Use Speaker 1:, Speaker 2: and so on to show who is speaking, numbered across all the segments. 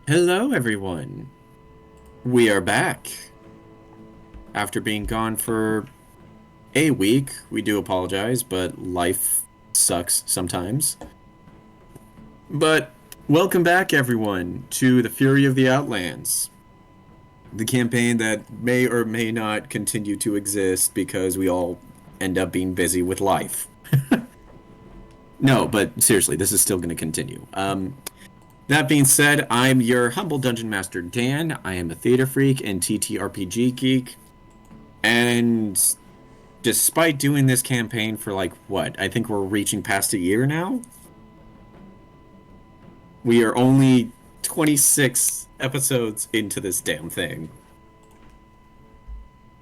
Speaker 1: Hello, everyone. We are back. After being gone for a week, we do apologize, but life sucks sometimes. But welcome back, everyone, to the Fury of the Outlands, the campaign that may or may not continue to exist because we all end up being busy with life. No, but seriously, this is still going to continue. That being said, I'm your humble dungeon master, Dan. I am a theater freak and TTRPG geek. And despite doing this campaign for like what? I think we're reaching past a year now. We are only 26 episodes into this damn thing.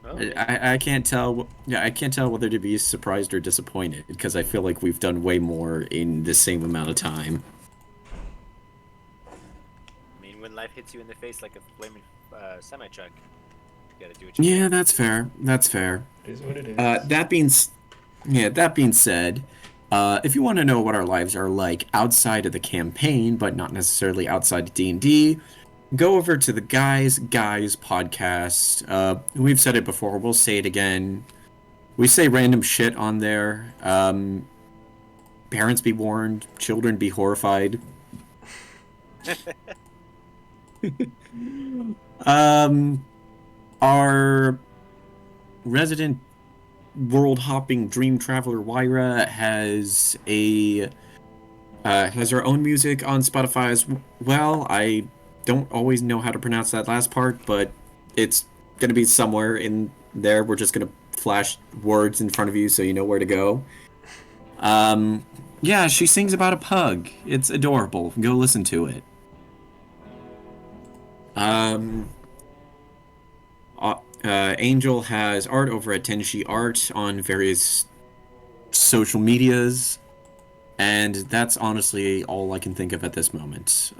Speaker 2: Oh,
Speaker 1: I can't tell. Yeah, I can't tell whether to be surprised or disappointed because I feel like we've done way more in the same amount of time.
Speaker 2: I mean, when life hits you in the face like a flaming semi-truck, you gotta do what you
Speaker 1: Yeah,
Speaker 2: can.
Speaker 1: that's fair. That's fair.
Speaker 3: It is what it is.
Speaker 1: That being said, if you want to know what our lives are like outside of the campaign, but not necessarily outside of D&D, go over to the Guys podcast. We've said it before. We'll say it again. We say random shit on there. Parents be warned. Children be horrified. um, our resident world hopping dream traveler Wyra has her own music on Spotify as well. I don't always know how to pronounce that last part, but it's gonna be somewhere in there. We're just gonna flash words in front of you so you know where to go. Yeah, she sings about a pug. It's adorable. Go listen to it. Um, Angel has art over at Tenshi Art on various social medias, and that's honestly all I can think of at this moment.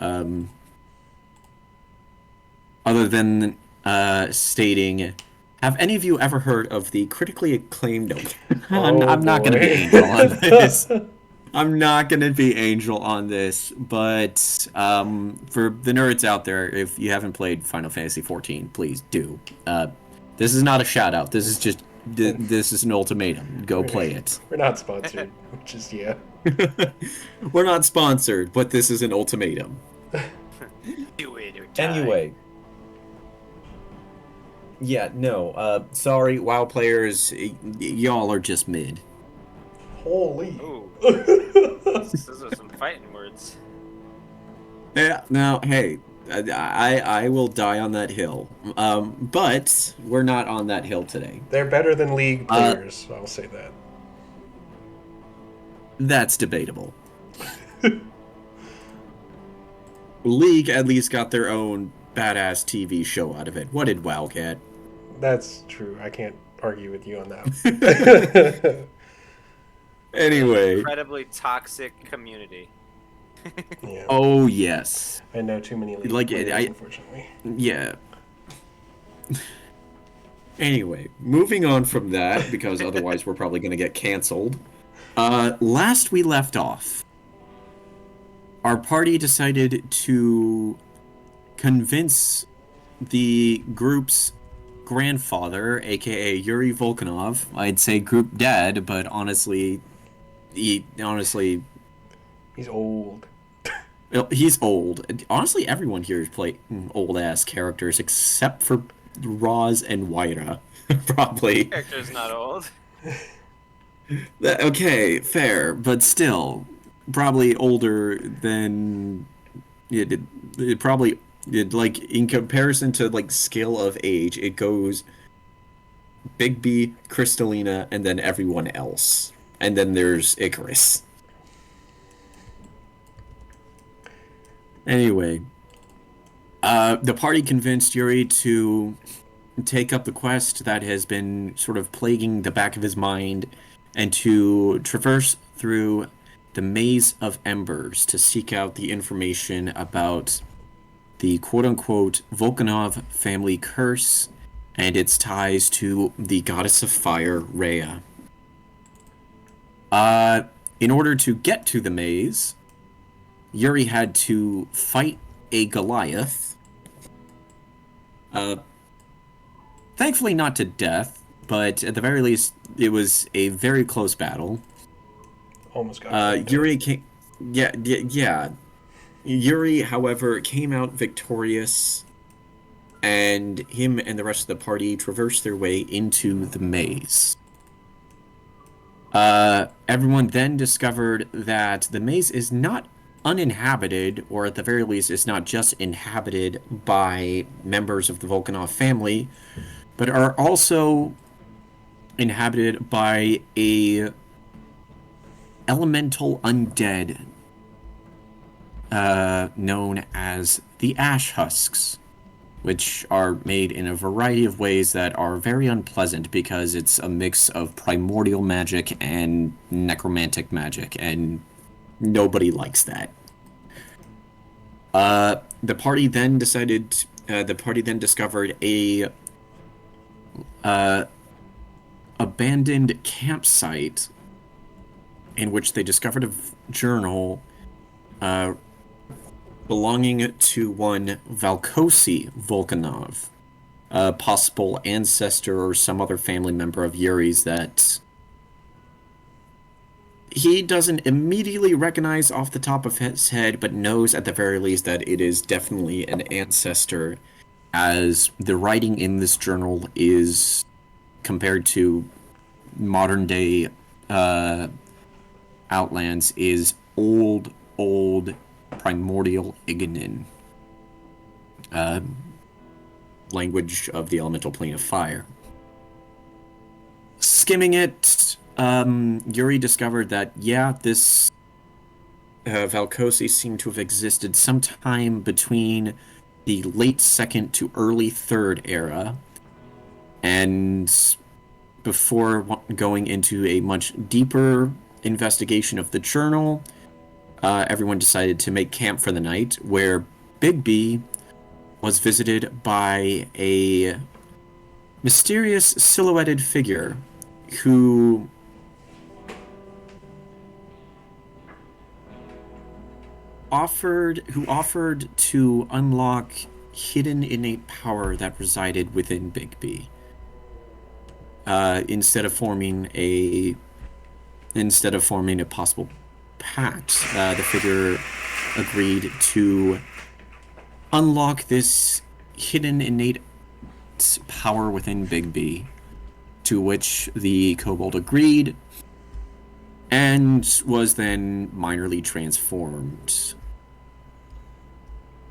Speaker 1: Other than stating, have any of you ever heard of the critically acclaimed? I'm not going to be Angel on this. I'm not going to be Angel on this, but for the nerds out there, if you haven't played Final Fantasy XIV, please do. This is not a shout out. This is just this is an ultimatum. Go play it.
Speaker 3: We're not sponsored, which is yeah.
Speaker 1: We're not sponsored, but this is an ultimatum.
Speaker 2: Do it or die.
Speaker 1: Anyway. Yeah, no. Sorry, WoW players, y'all are just mid.
Speaker 3: Holy.
Speaker 2: Ooh, those are some fighting words.
Speaker 1: Yeah, no, hey, I will die on that hill. But we're not on that hill today.
Speaker 3: They're better than League players, I'll say that.
Speaker 1: That's debatable. League at least got their own badass TV show out of it. What did WoW get?
Speaker 3: That's true. I can't argue with you on that.
Speaker 1: Anyway.
Speaker 2: Incredibly toxic community.
Speaker 3: Yeah.
Speaker 1: Oh, yes.
Speaker 3: I know too many League
Speaker 1: Like,
Speaker 3: players,
Speaker 1: I-
Speaker 3: unfortunately.
Speaker 1: Yeah. Anyway, moving on from that, because otherwise we're probably going to get canceled. Last we left off, our party decided to convince the group's grandfather, aka Yuri Volkanov, I'd say group dad, but honestly,
Speaker 3: He's old.
Speaker 1: he's old. Honestly, everyone here is playing old ass characters except for Roz and Wyra, probably.
Speaker 2: Character's not old.
Speaker 1: Okay, fair, but still, probably older than it probably like in comparison to like scale of age, it goes Bigby, Crystalina, and then everyone else, and then there's Icarus. Anyway, the party convinced Yuri to take up the quest that has been sort of plaguing the back of his mind and to traverse through the Maze of Embers to seek out the information about the quote-unquote Volkanov family curse and its ties to the goddess of fire, Rhea. In order to get to the maze, Yuri had to fight a Goliath. Thankfully not to death, but at the very least, it was a very close battle.
Speaker 3: Almost got killed there.
Speaker 1: Yuri came, yeah. Yuri, however, came out victorious, and him and the rest of the party traversed their way into the maze. Everyone then discovered that the maze is not uninhabited, or at the very least, it's not just inhabited by members of the Volkanov family, but are also inhabited by a elemental undead known as the Ash Husks, which are made in a variety of ways that are very unpleasant because it's a mix of primordial magic and necromantic magic, and nobody likes that. The party then discovered a abandoned campsite in which they discovered a journal belonging to one Valkosi Volkanov, a possible ancestor or some other family member of Yuri's that he doesn't immediately recognize off the top of his head, but knows at the very least that it is definitely an ancestor, as the writing in this journal is compared to modern day Outlands is old primordial Ignan, language of the elemental plane of fire. Skimming it, Yuri discovered that, yeah, this Valkosi seemed to have existed sometime between the late 2nd to early 3rd era, and before going into a much deeper investigation of the journal, everyone decided to make camp for the night, where Bigby was visited by a mysterious silhouetted figure who offered to unlock hidden innate power that resided within Bigby. Instead of forming a possible pact, the figure agreed to unlock this hidden innate power within Bigby, to which the kobold agreed, and was then minorly transformed.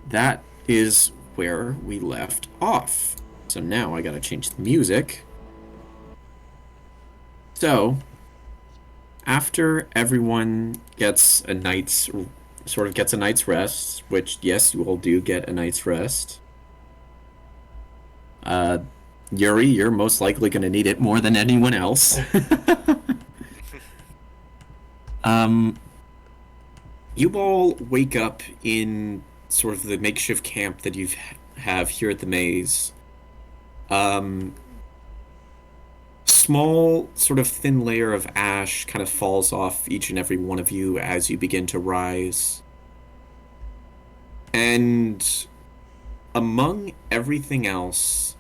Speaker 1: That is where we left off. So now I gotta change the music. So, after everyone gets a night's rest, which, yes, you all do get a night's rest. Yuri, you're most likely going to need it more than anyone else. You all wake up in sort of the makeshift camp that you have here at the maze. Small, sort of thin layer of ash kind of falls off each and every one of you as you begin to rise. And among everything else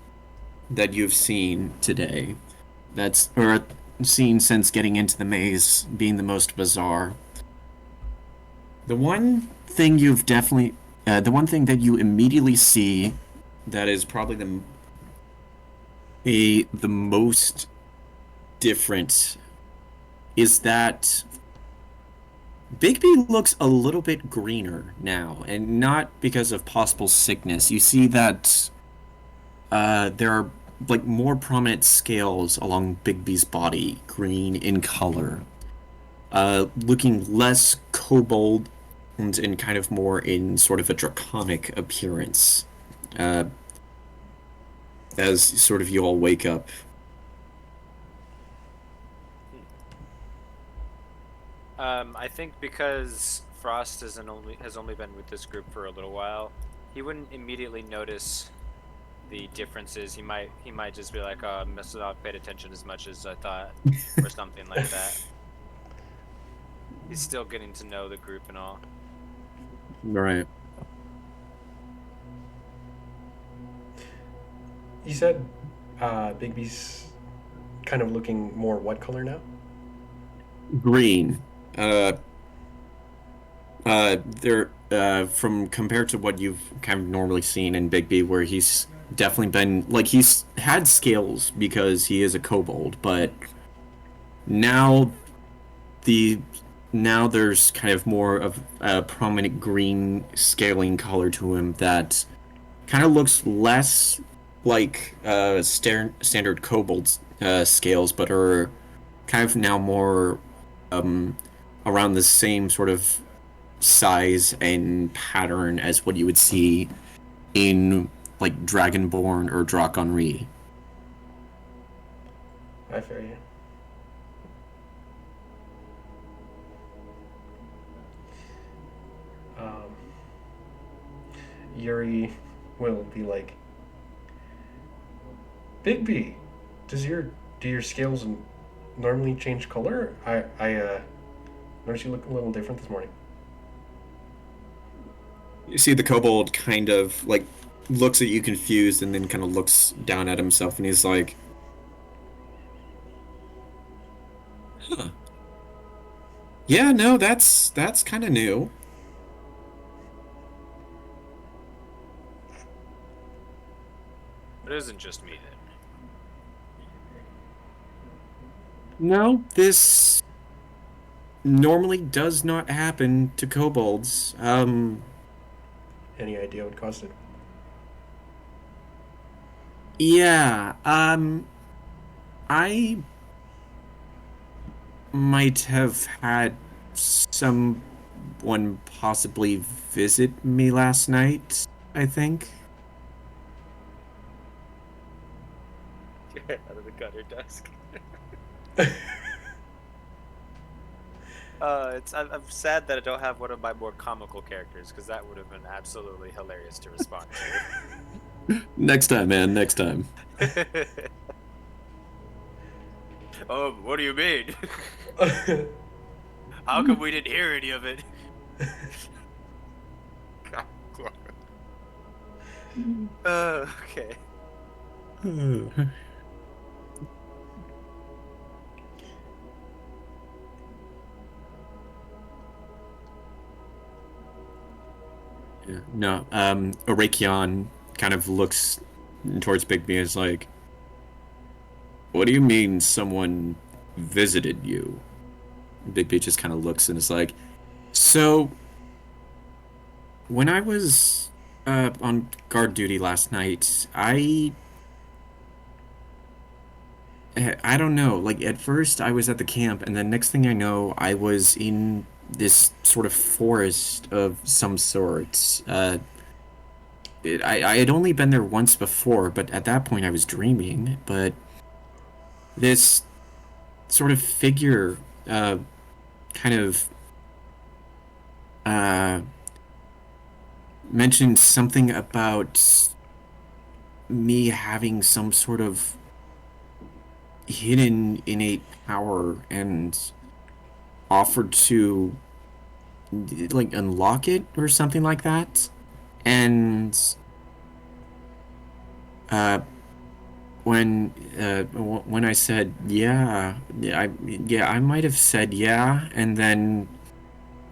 Speaker 1: that you've seen today, or seen since getting into the maze being the most bizarre, the one thing that you immediately see that is probably the most different is that Bigby looks a little bit greener now, and not because of possible sickness. You see that there are like more prominent scales along Bigby's body, green in color, looking less kobold and kind of more in sort of a draconic appearance, as sort of you all wake up.
Speaker 2: I think because Frost has only been with this group for a little while, he wouldn't immediately notice the differences. He might just be like, "Oh, I must not have paid attention as much as I thought," or something like that. He's still getting to know the group and all.
Speaker 1: Right.
Speaker 3: You said Bigby's kind of looking more what color now?
Speaker 1: Green. They're from compared to what you've kind of normally seen in Bigby, where he's definitely been like he's had scales because he is a kobold, but now the now there's kind of more of a prominent green scaling color to him that kind of looks less like standard kobold scales, but are kind of now more um, around the same sort of size and pattern as what you would see in like Dragonborn or Draconry.
Speaker 3: I fear you. Um, Yuri will be like, Bigby, do your scales normally change color? I noticed you look a little different this morning.
Speaker 1: You see the kobold kind of like looks at you confused and then kind of looks down at himself and he's like, huh. Yeah, no, that's kind of new.
Speaker 2: It isn't just me then.
Speaker 1: No, this normally does not happen to kobolds.
Speaker 3: Any idea what caused it?
Speaker 1: Yeah, I might have had someone possibly visit me last night, I think.
Speaker 2: Get out of the gutter desk. I'm sad that I don't have one of my more comical characters because that would have been absolutely hilarious to respond
Speaker 1: Next time, man, next time.
Speaker 2: to. What do you mean? How come we didn't hear any of it? Okay.
Speaker 1: Yeah, no, Arakion kind of looks towards Bigby and is like, what do you mean someone visited you? Bigby just kind of looks and is like, so when I was on guard duty last night, I don't know, like at first I was at the camp and then next thing I know, I was in this sort of forest of some sort. I had only been there once before, but at that point I was dreaming. But this sort of figure, kind of, uh, mentioned something about me having some sort of hidden innate power and offered to like unlock it or something like that. And uh, when I said I might have said yeah, and then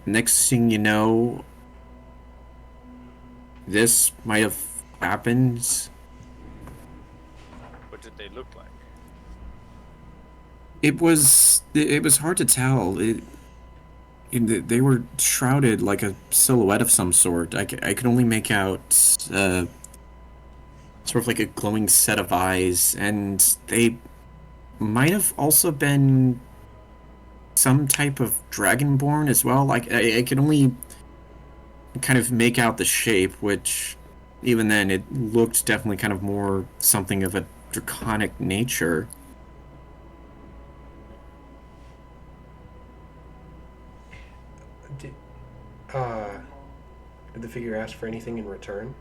Speaker 1: next thing you know, this might have happened.
Speaker 2: What did they look like?
Speaker 1: It was hard to tell. They were shrouded like a silhouette of some sort. I could only make out sort of like a glowing set of eyes, and they might have also been some type of dragonborn as well. Like I could only kind of make out the shape, which even then it looked definitely kind of more something of a draconic nature.
Speaker 3: did, uh, did the figure ask for anything in return?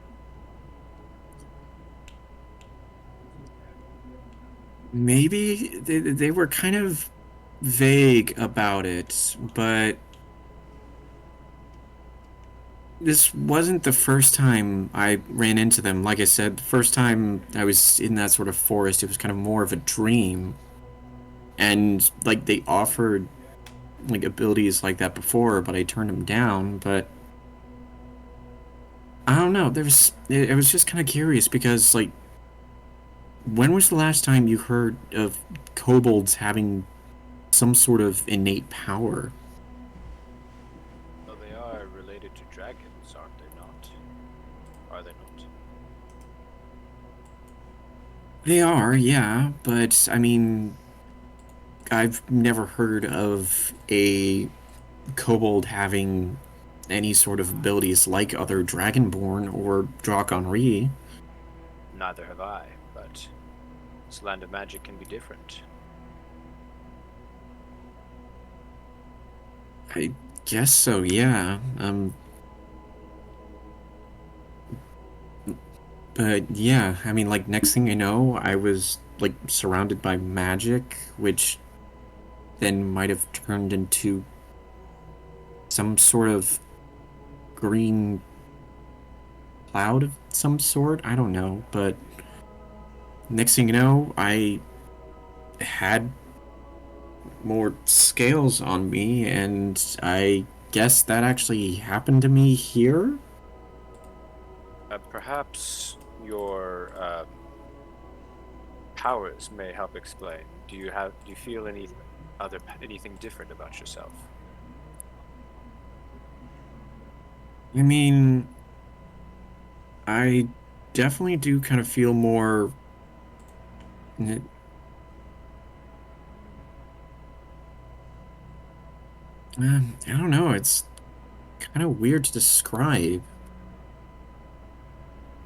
Speaker 1: Maybe they were kind of vague about it, but this wasn't the first time I ran into them. Like I said, the first time I was in that sort of forest, it was kind of more of a dream. And like they offered like abilities like that before, but I turned them down. But I don't know. I was just kind of curious because like when was the last time you heard of kobolds having some sort of innate power?
Speaker 2: Well, they are related to dragons, aren't they not? Are they not?
Speaker 1: They are, yeah, but I mean, I've never heard of a kobold having any sort of abilities like other Dragonborn or Draconry.
Speaker 2: Neither have I, but this land of magic can be different.
Speaker 1: I guess so, yeah. But yeah, I mean, like, next thing I know, I was, like, surrounded by magic, which then might have turned into some sort of green cloud of some sort. I don't know, but next thing you know, I had more scales on me, and I guess that actually happened to me here.
Speaker 2: Perhaps your powers may help explain. Do you feel anything different about yourself?
Speaker 1: I mean, I definitely do kind of feel more. I don't know. It's kind of weird to describe,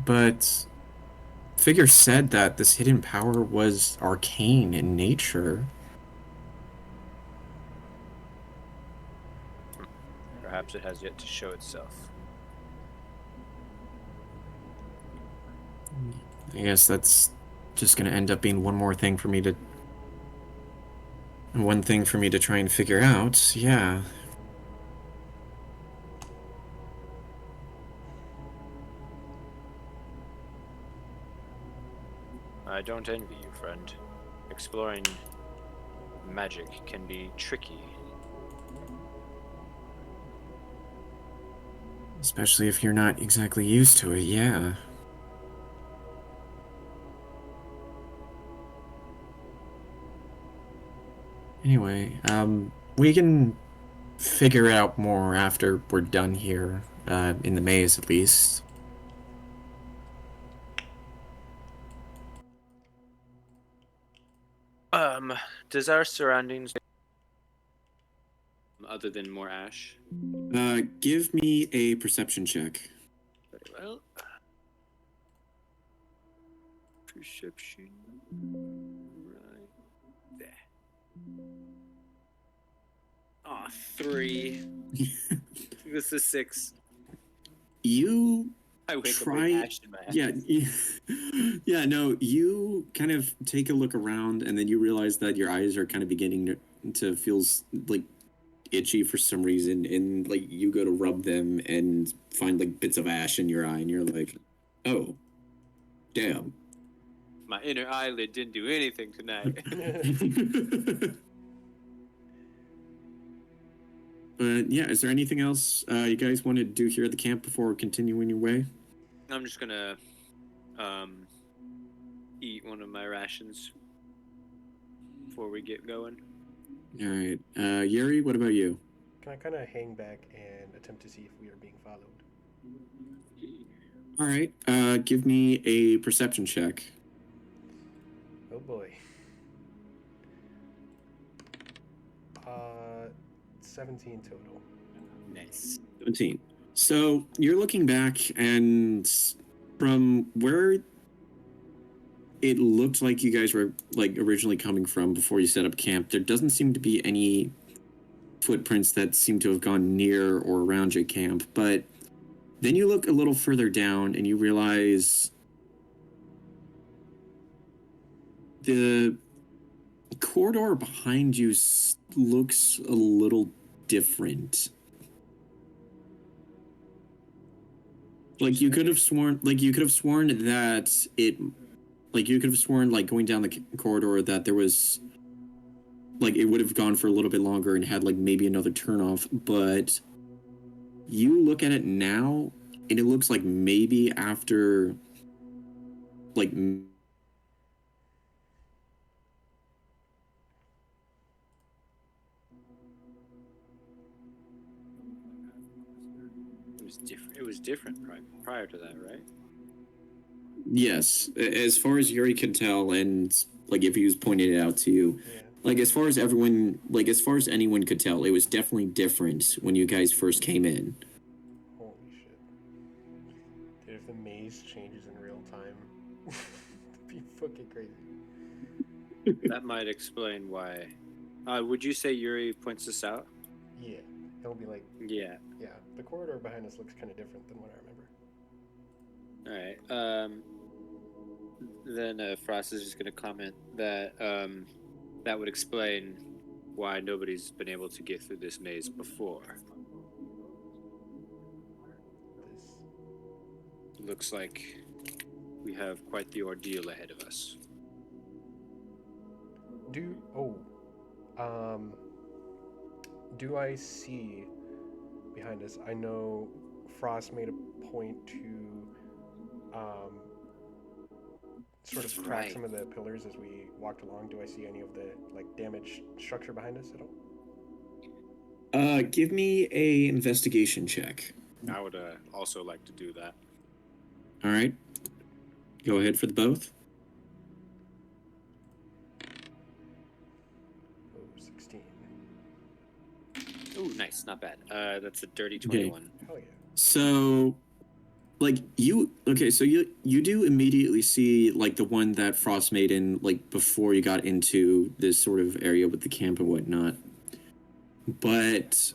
Speaker 1: but Figure said that this hidden power was arcane in nature.
Speaker 2: Hmm. Perhaps it has yet to show itself.
Speaker 1: I guess that's just gonna end up being one thing for me to try and figure out. Yeah.
Speaker 2: I don't envy you, friend. Exploring magic can be tricky.
Speaker 1: Especially if you're not exactly used to it, yeah. Anyway, we can figure out more after we're done here, in the maze at least.
Speaker 2: Um, does our surroundings other than more ash?
Speaker 1: Give me a perception check.
Speaker 2: Very well. Perception. Right there. Aw, 3. This is 6.
Speaker 1: You
Speaker 2: I wake up with
Speaker 1: try,
Speaker 2: ash in my
Speaker 1: yeah,
Speaker 2: eyes.
Speaker 1: yeah, no, you kind of take a look around and then you realize that your eyes are kind of beginning to feel like itchy for some reason, and like you go to rub them and find like bits of ash in your eye, and you're like, oh, damn.
Speaker 2: My inner eyelid didn't do anything tonight.
Speaker 1: But yeah, is there anything else you guys want to do here at the camp before continuing your way?
Speaker 2: I'm just gonna um eat one of my rations before we get going.
Speaker 1: All right, Yuri, what about you?
Speaker 3: Can I kind of hang back and attempt to see if we are being followed?
Speaker 1: All right, give me a perception check.
Speaker 3: Oh boy. 17 total.
Speaker 2: Nice.
Speaker 1: 17. So you're looking back, and from where it looked like you guys were like originally coming from before you set up camp, there doesn't seem to be any footprints that seem to have gone near or around your camp. But then you look a little further down and you realize the corridor behind you looks a little different. Like you could have sworn, like you could have sworn that it, like you could have sworn, like going down the corridor that there was, like it would have gone for a little bit longer and had like maybe another turnoff. But you look at it now, and it looks like maybe after, like.
Speaker 2: It was different prior to that, right?
Speaker 1: Yes, as far as Yuri could tell, and like if he was pointing it out to you,
Speaker 3: Yeah.
Speaker 1: like as far as everyone, like as far as anyone could tell, it was definitely different when you guys first came in.
Speaker 3: Holy shit. Dude, if the maze changes in real time, it'd be fucking crazy.
Speaker 2: That might explain why. Would you say Yuri points this out?
Speaker 3: Yeah. It'll be like,
Speaker 2: Yeah.
Speaker 3: yeah, the corridor behind us looks kind of different than what I remember.
Speaker 2: All right. Then Frost is just going to comment that that would explain why nobody's been able to get through this maze before.
Speaker 3: This.
Speaker 2: Looks like we have quite the ordeal ahead of us.
Speaker 3: Do I see behind us? I know Frost made a point to sort of crack
Speaker 2: Right.
Speaker 3: some of the pillars as we walked along. Do I see any of the like damaged structure behind us at all?
Speaker 1: Give me a investigation check.
Speaker 2: I would also like to do that.
Speaker 1: All right, go ahead for the both.
Speaker 3: Oh, 16.
Speaker 2: Ooh, nice, not bad. That's a dirty 21.
Speaker 3: Hell yeah.
Speaker 1: So, like so you do immediately see like the one that Frost made in like before you got into this sort of area with the camp and whatnot. But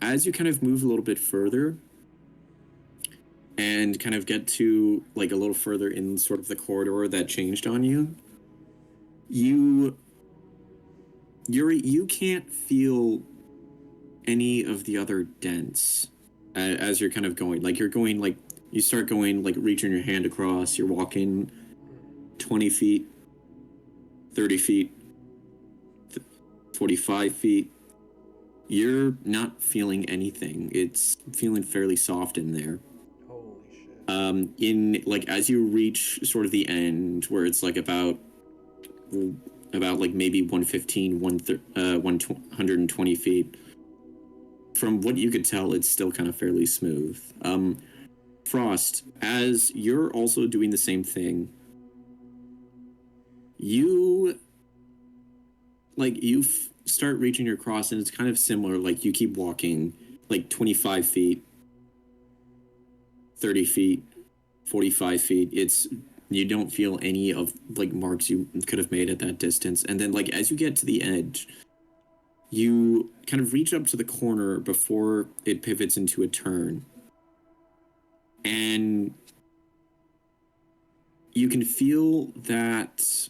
Speaker 1: as you kind of move a little bit further and kind of get to like a little further in sort of the corridor that changed on you, you can't feel any of the other dents as you're kind of going. Like you're going, like you start going, like reaching your hand across, you're walking 20 feet, 30 feet, 45 feet. You're not feeling anything. It's feeling fairly soft in there.
Speaker 3: Holy shit.
Speaker 1: In like as you reach sort of the end where it's like about like maybe 115, 120 feet. From what you could tell, it's still kind of fairly smooth. Frost, as you're also doing the same thing, you start reaching your cross, and it's kind of similar. Like you keep walking, like 25 feet, 30 feet, 45 feet. You don't feel any of like marks you could have made at that distance. And then like as you get to the edge, you kind of reach up to the corner before it pivots into a turn. And you can feel that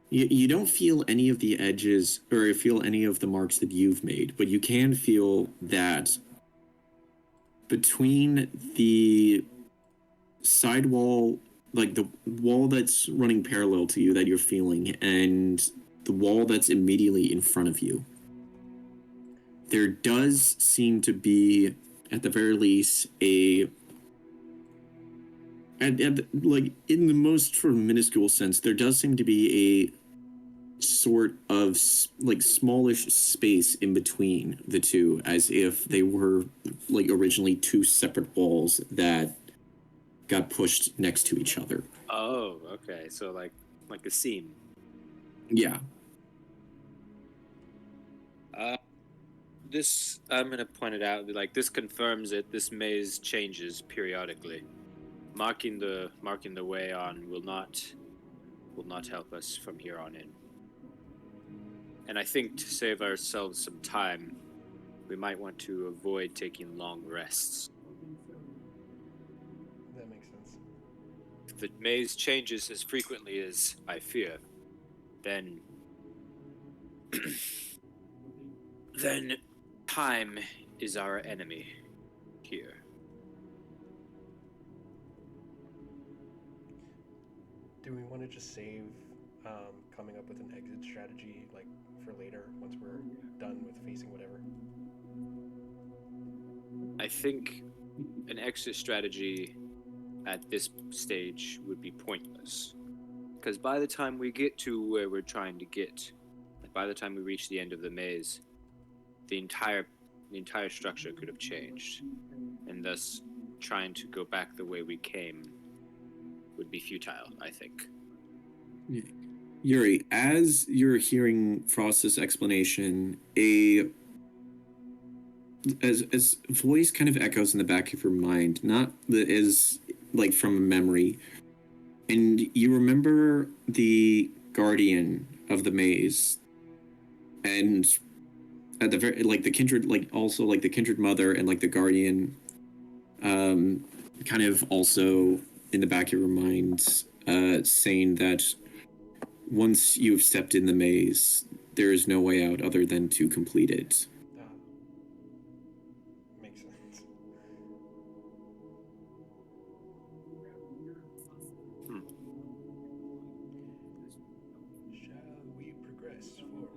Speaker 1: you don't feel any of the edges or feel any of the marks that you've made, but you can feel that between the side wall, like the wall that's running parallel to you that you're feeling, and the wall that's immediately in front of you, there does seem to be, at the very least, like in the most sort of minuscule sense, there does seem to be a sort of like smallish space in between the two, as if they were like originally two separate walls that got pushed next to each other.
Speaker 2: Oh, okay. So like a seam.
Speaker 1: Yeah.
Speaker 2: This I'm gonna point it out. Like this confirms it. This maze changes periodically. Marking the way on will not help us from here on in. And I think to save ourselves some time, we might want to avoid taking long rests.
Speaker 3: That makes sense.
Speaker 2: If the maze changes as frequently as I fear, then then time is our enemy here.
Speaker 3: Do we want to just save coming up with an exit strategy like for later once we're done with facing whatever?
Speaker 4: I think an exit strategy at this stage would be pointless. Because by the time we get to where we're trying to get, like by the time we reach the end of the maze, the entire structure could have changed, and thus trying to go back the way we came would be futile, I think.
Speaker 1: Yuri, as you're hearing Frost's explanation, as voice kind of echoes in the back of your mind, not as like from a memory, and you remember the guardian of the maze, and at the very like the kindred, like also like the kindred mother and like the guardian, kind of also in the back of your mind, saying that once you have stepped in the maze, there is no way out other than to complete it.
Speaker 3: Makes sense. Shall we progress forward?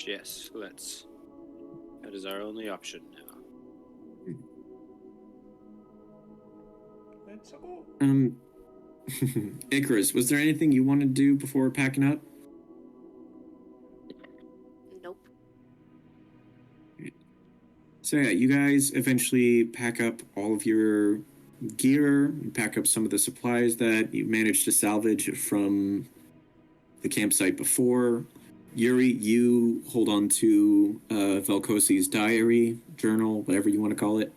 Speaker 4: Yes, let's. That is our only option now.
Speaker 3: Let's go.
Speaker 1: Icarus, was there anything you wanted to do before packing up?
Speaker 5: Nope.
Speaker 1: So yeah, you guys eventually pack up all of your gear, pack up some of the supplies that you managed to salvage from the campsite before. Yuri, you hold on to Velkosi's diary, journal, whatever you want to call it.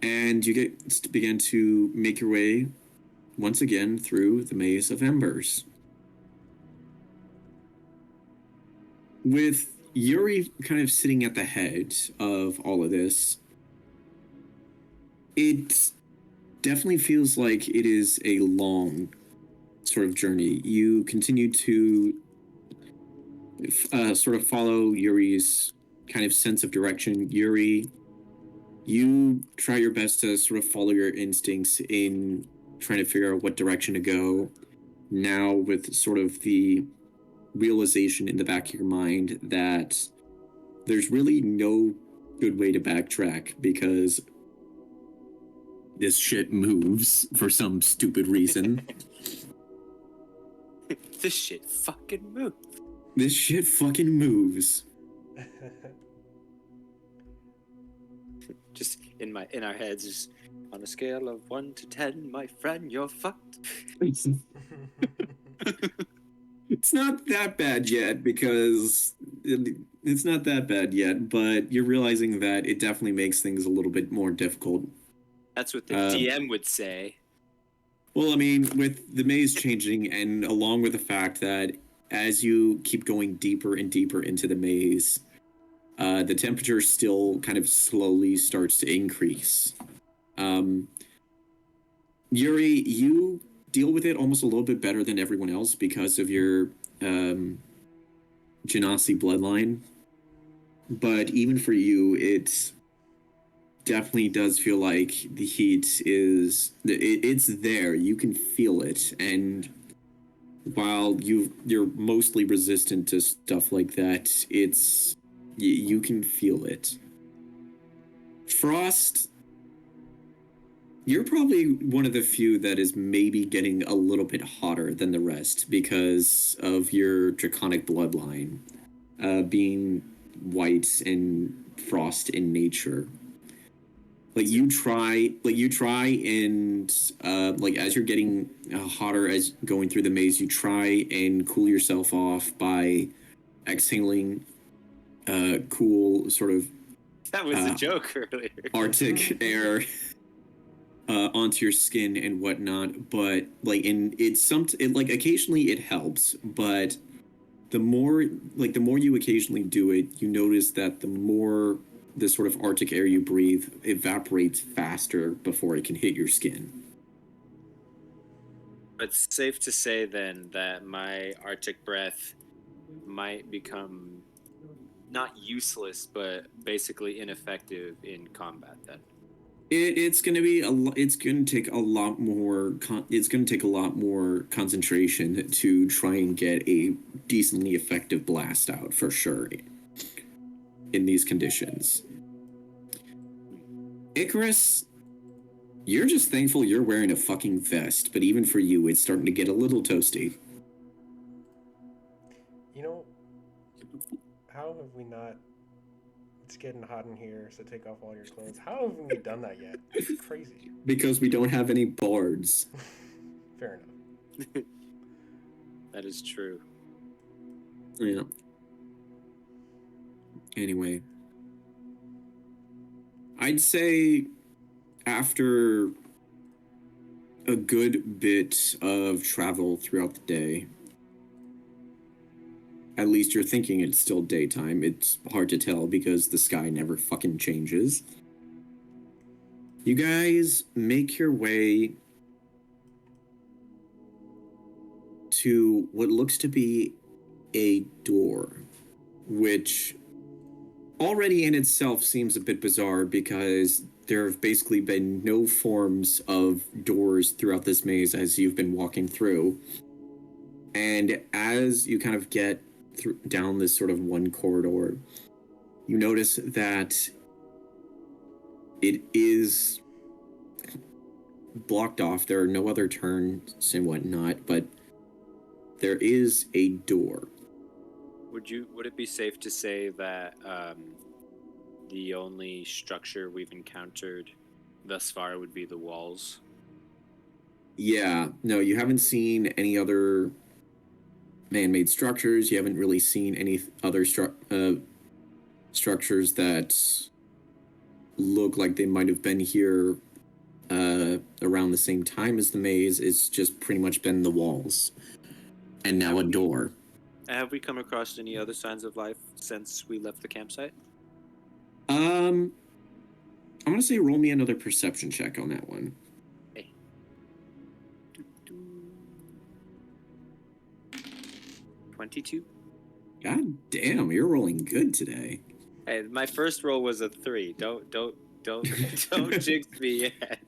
Speaker 1: And you begin to make your way once again through the Maze of Embers. With Yuri kind of sitting at the head of all of this, it definitely feels like it is a long sort of journey. You continue to sort of follow Yuri's kind of sense of direction. Yuri, you try your best to sort of follow your instincts in trying to figure out what direction to go. Now with sort of the realization in the back of your mind that there's really no good way to backtrack because this shit moves for some stupid reason.
Speaker 4: This shit fucking moves.
Speaker 1: This shit fucking moves.
Speaker 4: Just in our heads, just on a scale of 1 to 10, my friend, you're fucked.
Speaker 1: It's not that bad yet because it's not that bad yet, but you're realizing that it definitely makes things a little bit more difficult.
Speaker 4: That's what the DM would say.
Speaker 1: Well, I mean, with the maze changing and along with the fact that as you keep going deeper and deeper into the maze, the temperature still kind of slowly starts to increase. Yuri, you deal with it almost a little bit better than everyone else because of your Genasi bloodline. But even for you, it definitely does feel like the heat it's there. You can feel it. And while you're mostly resistant to stuff like that, you can feel it. Frost, you're probably one of the few that is maybe getting a little bit hotter than the rest because of your draconic bloodline, being white and frost in nature. You try and like as you're getting hotter as going through the maze, you try and cool yourself off by exhaling cool sort of
Speaker 4: That was a joke earlier.
Speaker 1: Arctic air onto your skin and whatnot, but occasionally it helps, but the more you occasionally do it, you notice that the more the sort of Arctic air you breathe evaporates faster before it can hit your skin.
Speaker 4: It's safe to say then that my Arctic breath might become not useless, but basically ineffective in combat then.
Speaker 1: It's going to be it's going to take a lot more it's going to take a lot more concentration to try and get a decently effective blast out for sure in these conditions. Icarus, you're just thankful you're wearing a fucking vest, but even for you, it's starting to get a little toasty.
Speaker 3: You know, how have we not? It's getting hot in here, so take off all your clothes. How haven't we done that yet? It's crazy.
Speaker 1: Because we don't have any bards.
Speaker 3: Fair enough.
Speaker 4: That is true.
Speaker 1: Yeah. Anyway, I'd say after a good bit of travel throughout the day, at least you're thinking it's still daytime. It's hard to tell because the sky never fucking changes. You guys make your way to what looks to be a door, which already in itself seems a bit bizarre because there have basically been no forms of doors throughout this maze as you've been walking through. And as you kind of get down this sort of one corridor, you notice that it is blocked off. There are no other turns and whatnot, but there is a door.
Speaker 4: Would it be safe to say that the only structure we've encountered thus far would be the walls?
Speaker 1: Yeah, no, you haven't seen any other man-made structures. You haven't really seen any other structures that look like they might have been here around the same time as the maze. It's just pretty much been the walls. And now a door.
Speaker 4: Have we come across any other signs of life since we left the campsite?
Speaker 1: I'm gonna say roll me another perception check on that one.
Speaker 4: Hey. 22.
Speaker 1: God damn, you're rolling good today.
Speaker 4: Hey, my first roll was a 3. Don't jinx me yet.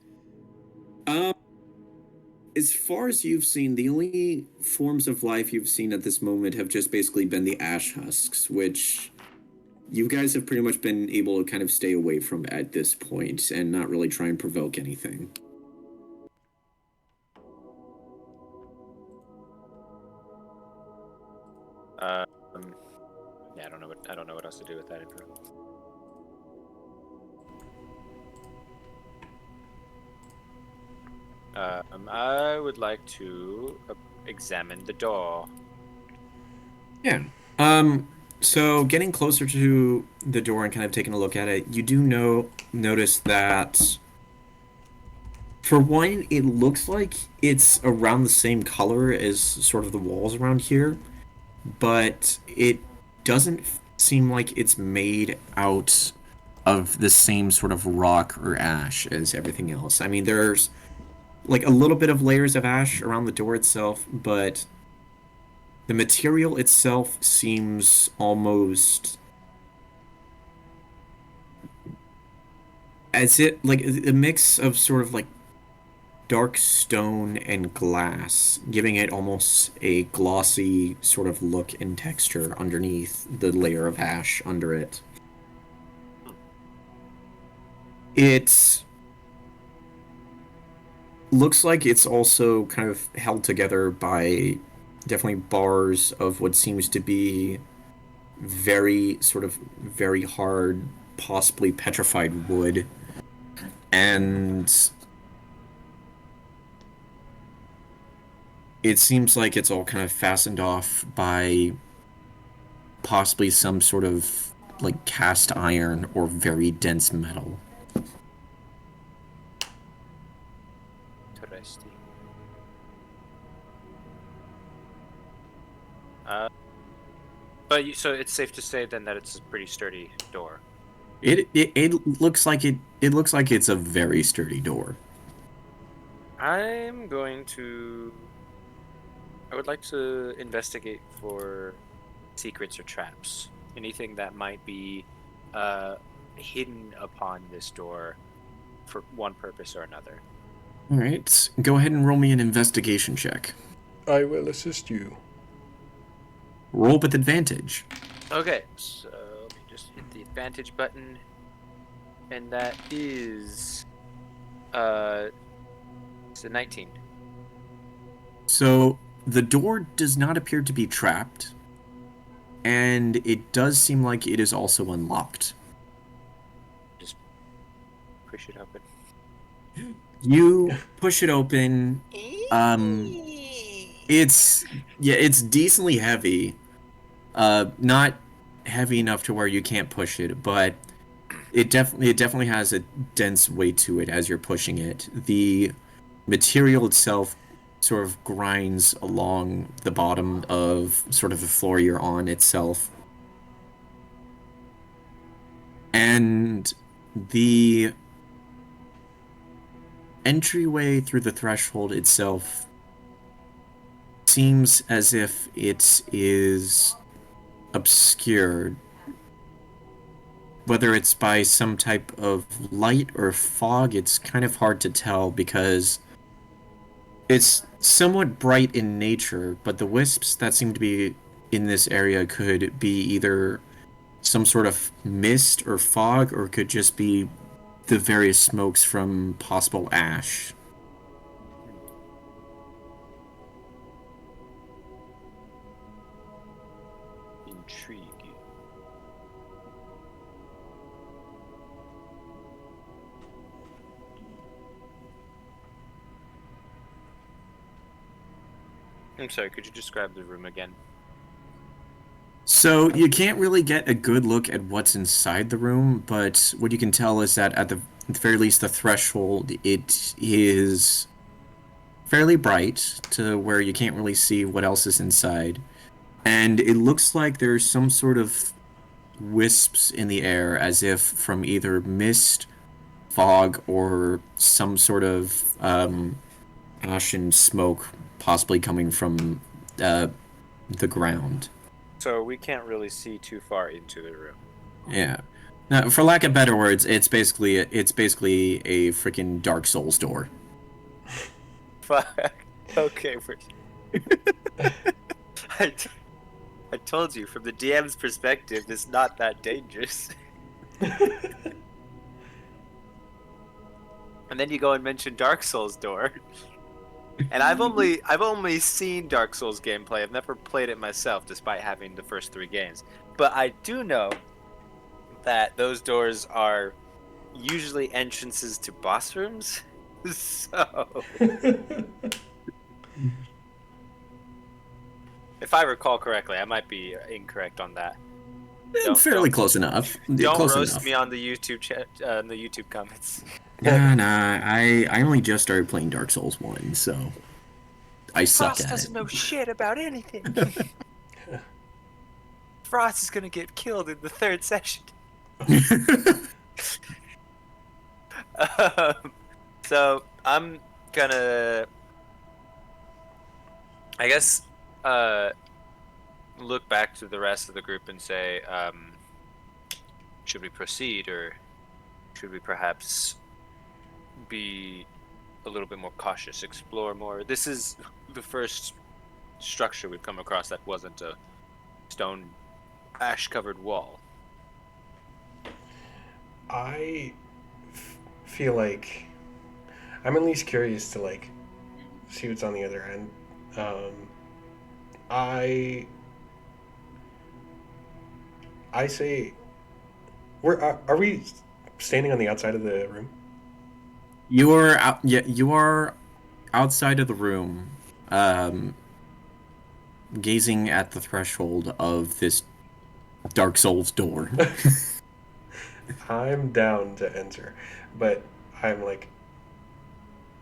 Speaker 1: As far as you've seen, the only forms of life you've seen at this moment have just basically been the ash husks, which you guys have pretty much been able to kind of stay away from at this point and not really try and provoke anything.
Speaker 2: Yeah, I don't know what else to do with that info. I would like to examine the door.
Speaker 1: Yeah. So getting closer to the door and kind of taking a look at it, you do notice that for one, it looks like it's around the same color as sort of the walls around here, but it doesn't seem like it's made out of the same sort of rock or ash as everything else. I mean, there's like a little bit of layers of ash around the door itself, but the material itself seems almost as it like a mix of sort of like dark stone and glass, giving it almost a glossy sort of look and texture underneath the layer of ash under it. It looks like it's also kind of held together by definitely bars of what seems to be very hard, possibly petrified wood. And it seems like it's all kind of fastened off by possibly some sort of like cast iron or very dense metal.
Speaker 2: Interesting. So it's safe to say then that it's a pretty sturdy door.
Speaker 1: It looks like it's a very sturdy door.
Speaker 2: I would like to investigate for secrets or traps. Anything that might be hidden upon this door for one purpose or another.
Speaker 1: All right, go ahead and roll me an investigation check.
Speaker 3: I will assist you.
Speaker 1: Roll with advantage.
Speaker 2: Okay, so let me just hit the advantage button, and that is it's a 19.
Speaker 1: So the door does not appear to be trapped, and it does seem like it is also unlocked.
Speaker 2: Just push it open.
Speaker 1: You push it open. It's decently heavy. Not heavy enough to where you can't push it, but it definitely has a dense weight to it as you're pushing it. The material itself sort of grinds along the bottom of sort of the floor you're on itself. And the entryway through the threshold itself seems as if it is obscured, whether it's by some type of light or fog. It's kind of hard to tell because it's somewhat bright in nature, but the wisps that seem to be in this area could be either some sort of mist or fog, or could just be the various smokes from possible ash.
Speaker 2: Intriguing. I'm sorry, could you describe the room again?
Speaker 1: So you can't really get a good look at what's inside the room, but what you can tell is that at the very least, the threshold, it is fairly bright to where you can't really see what else is inside. And it looks like there's some sort of wisps in the air, as if from either mist, fog, or some sort of ash and smoke possibly coming from the ground.
Speaker 2: So we can't really see too far into the room.
Speaker 1: Yeah. Now, for lack of better words, it's basically a freaking Dark Souls door.
Speaker 2: Fuck. Okay, I told you, from the DM's perspective, it's not that dangerous. And then you go and mention Dark Souls door. And I've only seen Dark Souls gameplay. I've never played it myself, despite having the first 3 games. But I do know that those doors are usually entrances to boss rooms. So, if I recall correctly, I might be incorrect on that.
Speaker 1: Fairly close enough.
Speaker 2: Don't
Speaker 1: Close
Speaker 2: roast
Speaker 1: enough.
Speaker 2: me on the YouTube chat, in the YouTube comments.
Speaker 1: Nah. I only just started playing Dark Souls 1, so I suck
Speaker 2: Frost
Speaker 1: at
Speaker 2: doesn't
Speaker 1: it.
Speaker 2: know shit about anything. Frost is gonna get killed in the 3rd session. So I'm gonna, I guess, look back to the rest of the group and say, should we proceed, or should we perhaps be a little bit more cautious, explore more? This is the first structure we've come across that wasn't a stone ash-covered wall.
Speaker 3: I feel like I'm at least curious to like see what's on the other end. I say, are we standing on the outside of the room?
Speaker 1: You are out. Yeah, you are outside of the room, gazing at the threshold of this Dark Souls door.
Speaker 3: I'm down to enter, but I'm like,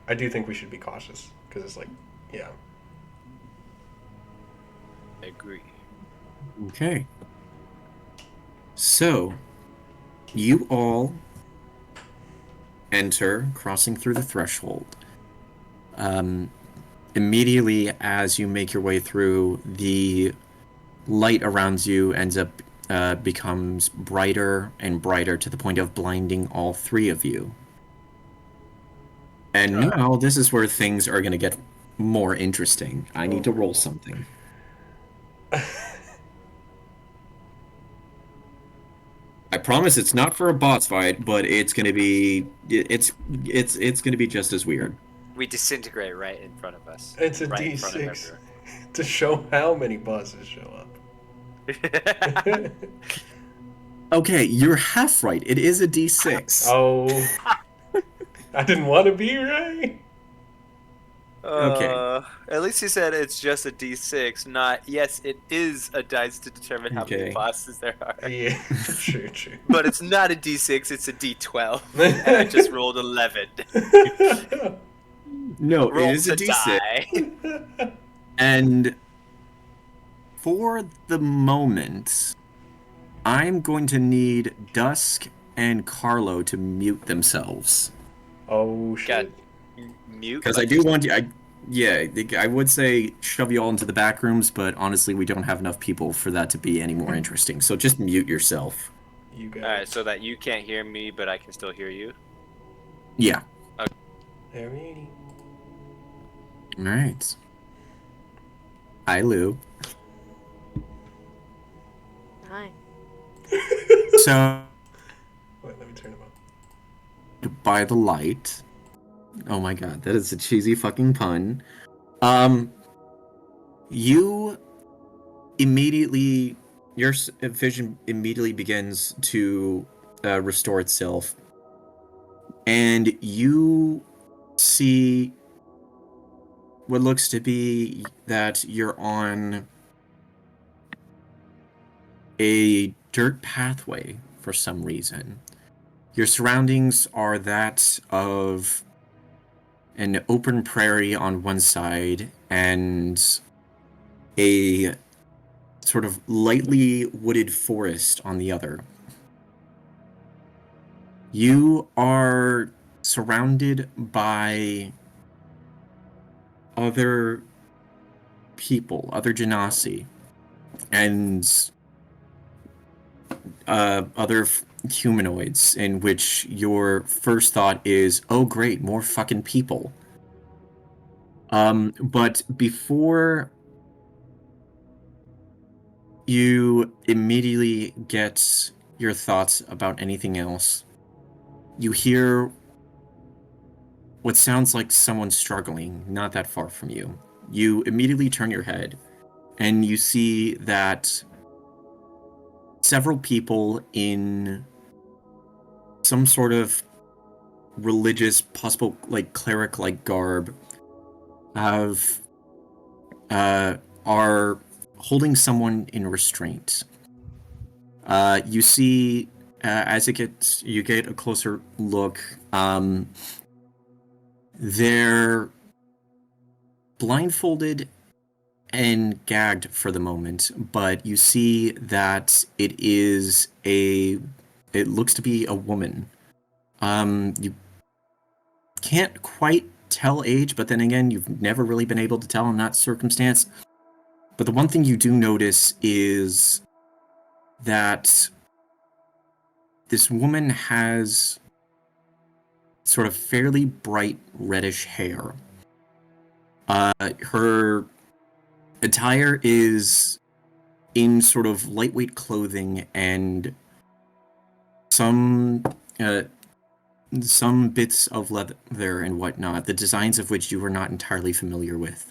Speaker 3: I do think we should be cautious because it's like, yeah.
Speaker 2: I agree.
Speaker 1: Okay. So, you all enter, crossing through the threshold. Immediately as you make your way through, the light around you ends up becomes brighter and brighter to the point of blinding all 3 of you. And
Speaker 2: Alright.
Speaker 1: now this is where things are going to get more interesting. I need to roll something. I promise it's not for a boss fight, but it's going to be it's going to be just as weird.
Speaker 2: We disintegrate right in front of us.
Speaker 3: It's a
Speaker 2: right in front of
Speaker 3: D6 to show how many bosses show up.
Speaker 2: everyone.
Speaker 1: Okay, you're half right. It is a D6.
Speaker 3: Oh, I didn't want to be right.
Speaker 1: Okay.
Speaker 2: At least you said it's just a D6, not yes, it is a dice to determine how many
Speaker 1: Okay.
Speaker 2: bosses there are.
Speaker 3: Yeah, true, true.
Speaker 2: But it's not a D6, it's a D12. And I just rolled 11.
Speaker 1: No,
Speaker 2: Roll
Speaker 1: it is a
Speaker 2: to
Speaker 1: D6.
Speaker 2: die.
Speaker 1: And for the moment, I'm going to need Dusk and Carlo to mute themselves.
Speaker 3: Oh shit.
Speaker 2: Mute.
Speaker 1: Because I do want you. I would say shove you all into the back rooms, but honestly, we don't have enough people for that to be any more interesting. So just mute yourself.
Speaker 3: You got
Speaker 2: Alright,
Speaker 3: it.
Speaker 2: so that you can't hear me, but I can still hear you.
Speaker 1: Yeah.
Speaker 3: Alrighty.
Speaker 1: All right. Hi, Lou.
Speaker 5: Hi.
Speaker 1: So,
Speaker 3: Wait, let me turn him up.
Speaker 1: by the light. Oh my god, that is a cheesy fucking pun. You immediately, your vision immediately begins to restore itself, and you see what looks to be that you're on a dirt pathway for some reason. Your surroundings are that of an open prairie on one side and a sort of lightly wooded forest on the other. You are surrounded by other people, other genasi, and other humanoids, in which your first thought is, oh great, more fucking people. But before you immediately get your thoughts about anything else, you hear what sounds like someone struggling not that far from you. You immediately turn your head, and you see that several people in some sort of religious, possible like cleric-like garb are holding someone in restraint. You see, as you get a closer look, they're blindfolded and gagged for the moment, but you see that it looks to be a woman. You can't quite tell age, but then again, you've never really been able to tell in that circumstance. But the one thing you do notice is that this woman has sort of fairly bright reddish hair. Her attire is in sort of lightweight clothing and some bits of leather and whatnot, the designs of which you are not entirely familiar with.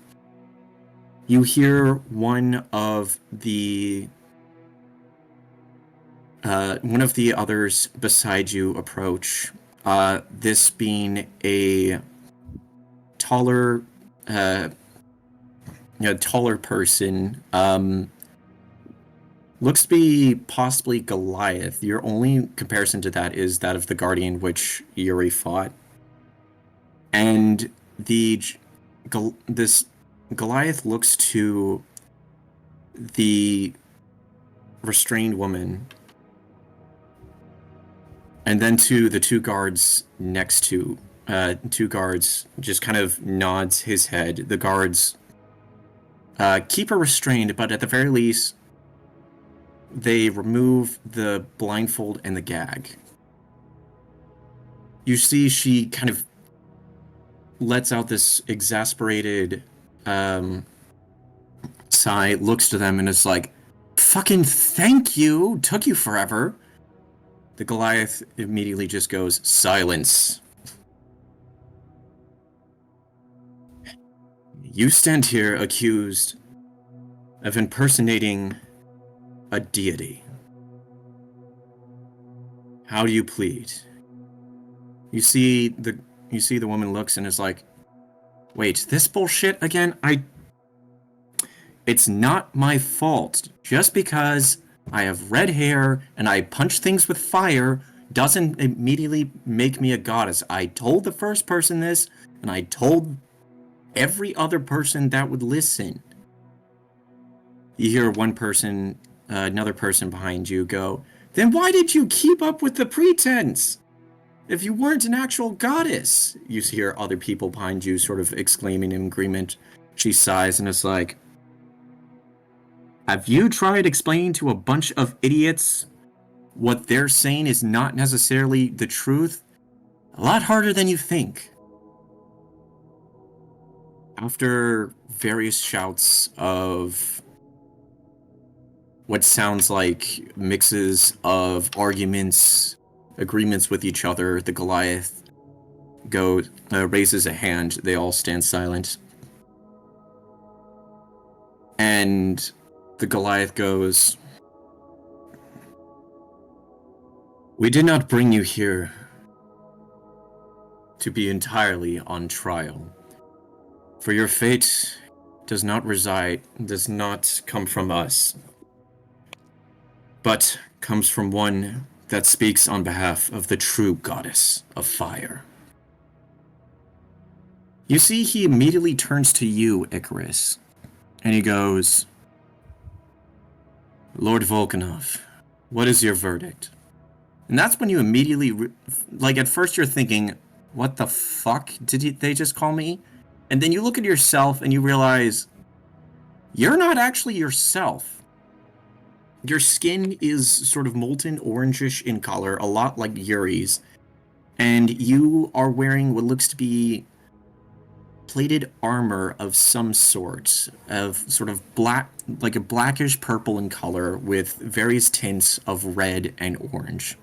Speaker 1: You hear one of the others beside you approach. This being a taller, taller person. Looks to be possibly Goliath. Your only comparison to that is that of the Guardian, which Yuri fought. And this Goliath looks to the restrained woman, and then to the two guards next to, two guards, just kind of nods his head. The guards keep her restrained, but at the very least, they remove the blindfold and the gag. You see she kind of lets out this exasperated sigh, looks to them, and is like, "Fucking thank you! Took you forever." The Goliath immediately just goes, "Silence. You stand here accused of impersonating a deity. How do you plead?" You see the woman looks and is like, "Wait, this bullshit again? It's not my fault. Just because I have red hair and I punch things with fire doesn't immediately make me a goddess. I told the first person this, and I told every other person that would listen." You hear another person behind you go, "Then why did you keep up with the pretense? If you weren't an actual goddess." You hear other people behind you sort of exclaiming in agreement. She sighs and is like, "Have you tried explaining to a bunch of idiots what they're saying is not necessarily the truth? A lot harder than you think." After various shouts of what sounds like mixes of arguments, agreements with each other, the Goliath raises a hand. They all stand silent. And the Goliath goes, "We did not bring you here to be entirely on trial. For your fate does not come from us, but comes from one that speaks on behalf of the true goddess of fire." You see, he immediately turns to you, Icarus, and he goes, "Lord Volkanov, what is your verdict?" And that's when you immediately, at first you're thinking, "What the fuck they just call me?" And then you look at yourself and you realize, you're not actually yourself. Your skin is sort of molten orangish in color, a lot like Yuri's, and you are wearing what looks to be plated armor of some sort, of sort of black, like a blackish purple in color with various tints of red and orange.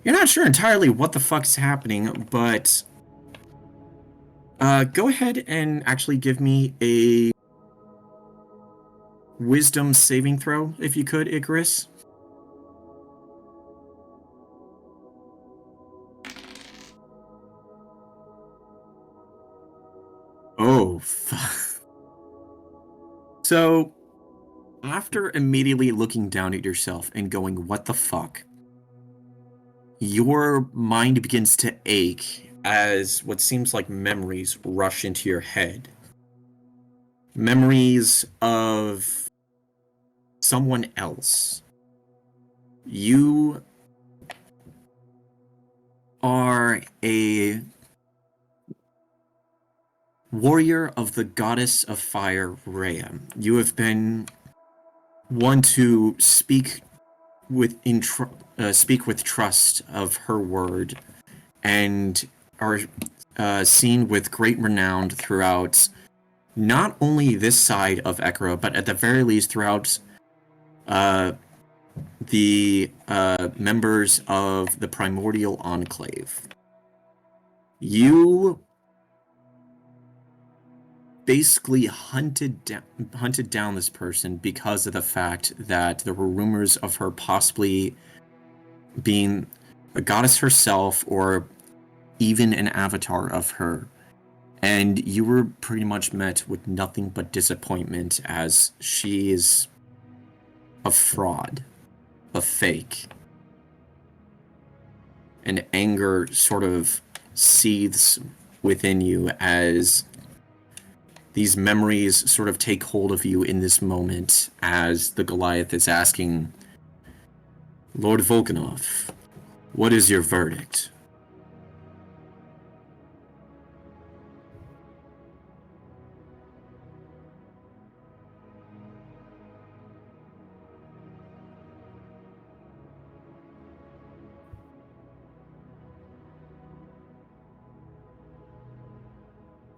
Speaker 1: You're not sure entirely what the fuck's happening, but go ahead and actually give me a wisdom saving throw, if you could, Icarus. Oh, fuck. So, after immediately looking down at yourself and going, "What the fuck?" your mind begins to ache as what seems like memories rush into your head. Memories of someone else. You are a warrior of the goddess of fire, Rhea. You have been one to speak with trust of her word, and are seen with great renown throughout not only this side of Ekra, but at the very least throughout the members of the Primordial Enclave. You basically hunted down this person because of the fact that there were rumors of her possibly being a goddess herself or even an avatar of her. And you were pretty much met with nothing but disappointment, as she is a fraud, a fake. And anger sort of seethes within you as these memories sort of take hold of you in this moment, as the Goliath is asking, "Lord Volkanov, what is your verdict?"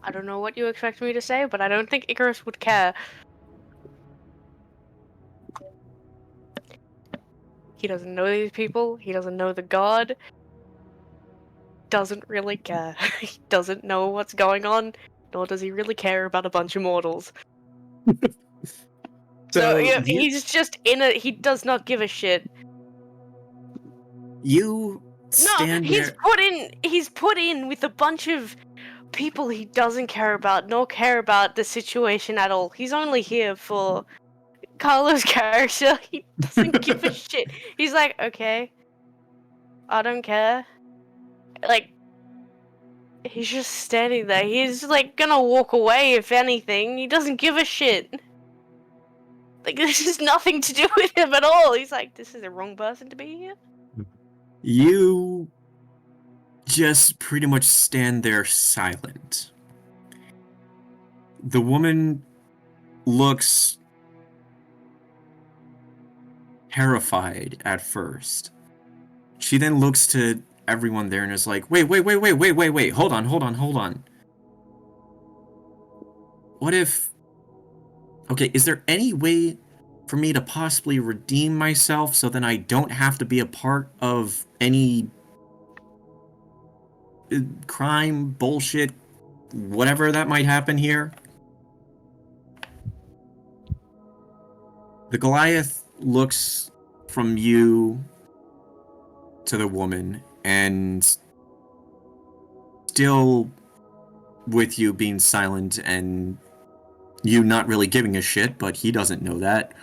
Speaker 5: I don't know what you expect me to say, but I don't think Icarus would care. He doesn't know these people, he doesn't know the god, doesn't really care. He doesn't know what's going on, nor does he really care about a bunch of mortals. So yeah, he's just he does not give a shit.
Speaker 1: You
Speaker 5: No,
Speaker 1: stand
Speaker 5: he's
Speaker 1: there.
Speaker 5: put in with a bunch of people he doesn't care about, nor care about the situation at all. He's only here for Carlo's character. He doesn't give a shit. He's like, okay, I don't care. Like, he's just standing there. He's like gonna walk away if anything. He doesn't give a shit. Like, this has nothing to do with him at all. He's like, this is the wrong person to be here.
Speaker 1: You just pretty much stand there silent. The woman looks terrified at first. She then looks to everyone there and is like, wait, hold on. What if... Okay, is there any way for me to possibly redeem myself so then I don't have to be a part of any crime, bullshit, whatever that might happen here? The Goliath looks from you to the woman, and still with you being silent and you not really giving a shit, but he doesn't know that.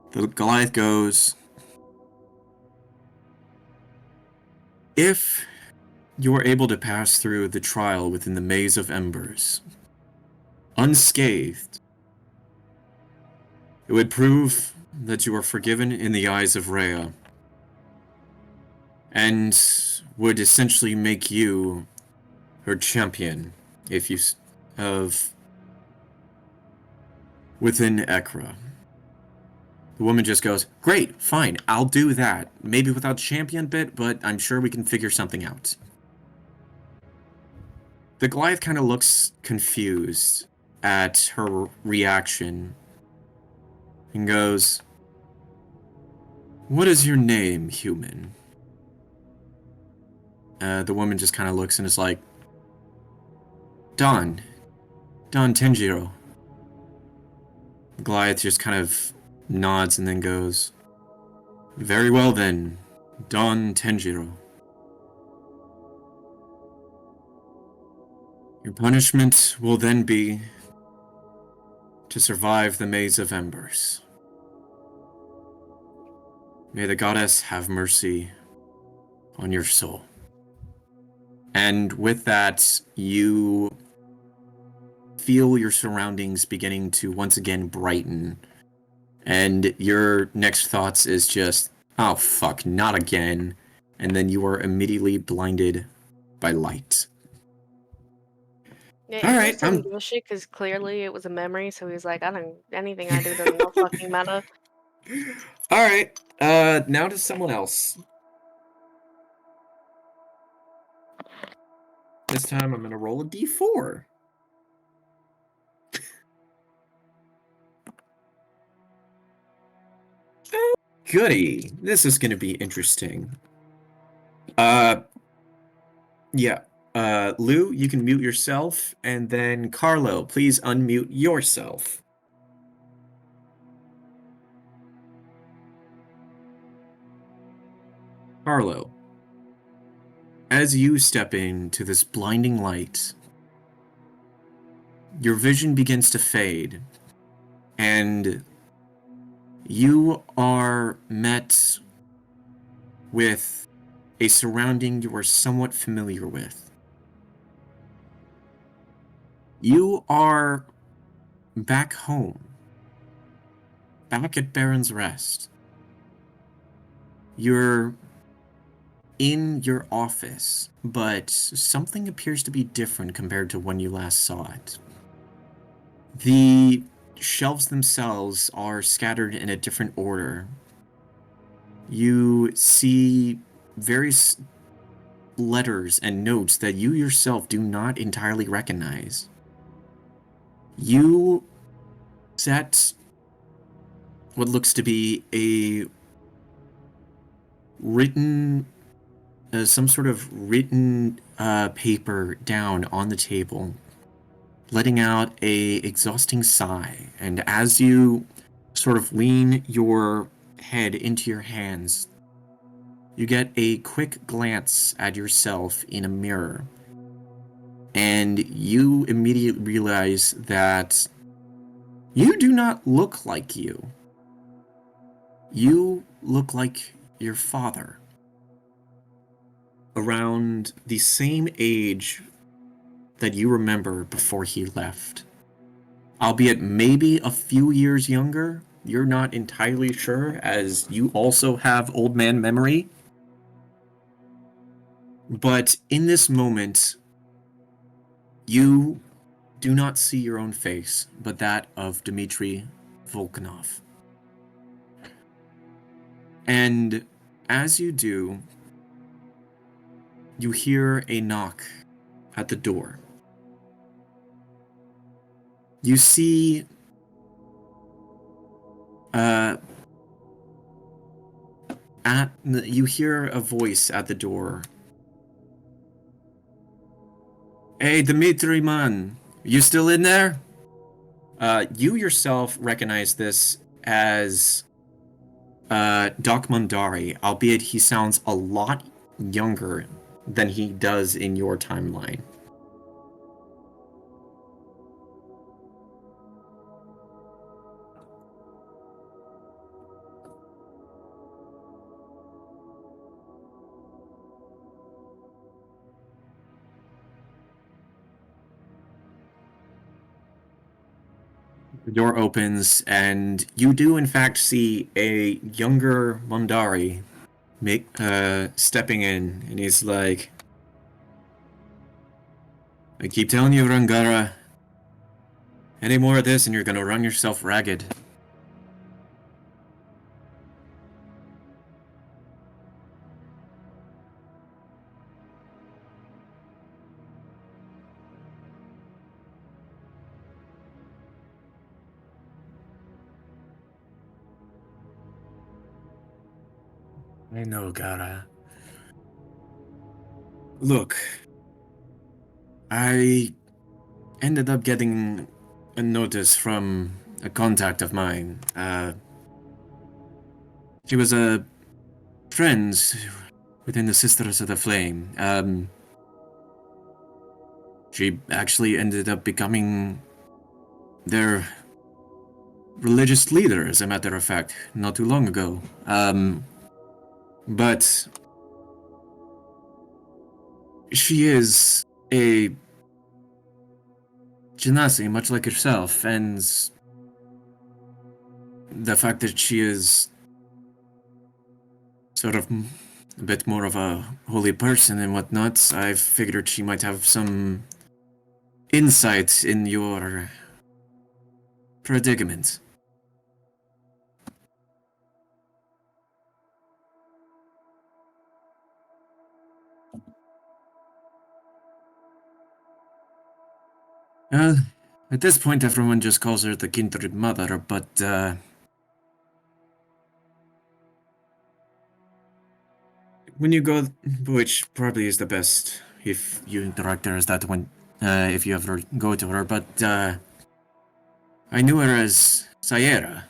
Speaker 1: The Goliath goes, if you are able to pass through the trial within the Maze of Embers unscathed, it would prove that you are forgiven in the eyes of Rhea, and would essentially make you her champion if you of within Ekra. The woman just goes, great, fine, I'll do that. Maybe without champion bit, but I'm sure we can figure something out. The Goliath kind of looks confused at her reaction and goes, what is your name, human? The woman just kind of looks and is like, Don Tenjiro. Goliath just kind of nods and then goes, very well then, Don Tenjiro. Your punishment will then be to survive the Maze of Embers. May the goddess have mercy on your soul. And with that, you feel your surroundings beginning to once again brighten. And your next thoughts is just, oh fuck, not again. And then you are immediately blinded by light.
Speaker 5: Yeah,
Speaker 1: All
Speaker 5: he
Speaker 1: right,
Speaker 5: just doesn't give a shit because clearly it was a memory. So he's like, anything I do does not fucking matter.
Speaker 1: All right, now to someone else. This time I'm gonna roll a d4. Goody. This is gonna be interesting. Yeah. Lou, you can mute yourself, and then Carlo, please unmute yourself. Carlo, as you step into this blinding light, your vision begins to fade, and you are met with a surrounding you are somewhat familiar with. You are back home, back at Baron's Rest. You're in your office, but something appears to be different compared to when you last saw it. The shelves themselves are scattered in a different order. You see various letters and notes that you yourself do not entirely recognize. You set what looks to be a written, some sort of written paper down on the table, letting out a exhausting sigh. And as you sort of lean your head into your hands, you get a quick glance at yourself in a mirror. And you immediately realize that you do not look like you. You look like your father. Around the same age that you remember before he left. Albeit maybe a few years younger. You're not entirely sure, as you also have old man memory. But in this moment, you do not see your own face, but that of Dmitry Volkanov. And as you do, you hear a knock at the door. You see you hear a voice at the door. Hey, Dmitry, man, you still in there? You yourself recognize this as Doc Mondari, albeit he sounds a lot younger than he does in your timeline. The door opens, and you do in fact see a younger Mondari stepping in, and he's like, I keep telling you, Rangara, any more of this and you're gonna run yourself ragged. I know, Gara. Look, I ended up getting a notice from a contact of mine. She was a friend within the Sisters of the Flame. She actually ended up becoming their religious leader, as a matter of fact, not too long ago. But she is a Genasi, much like herself, and the fact that she is sort of a bit more of a holy person and whatnot, I figured she might have some insight in your predicament. Well, at this point everyone just calls her the kindred mother, but when you go, which probably is the best if you interact her as that when, if you ever go to her, but I knew her as Sayera.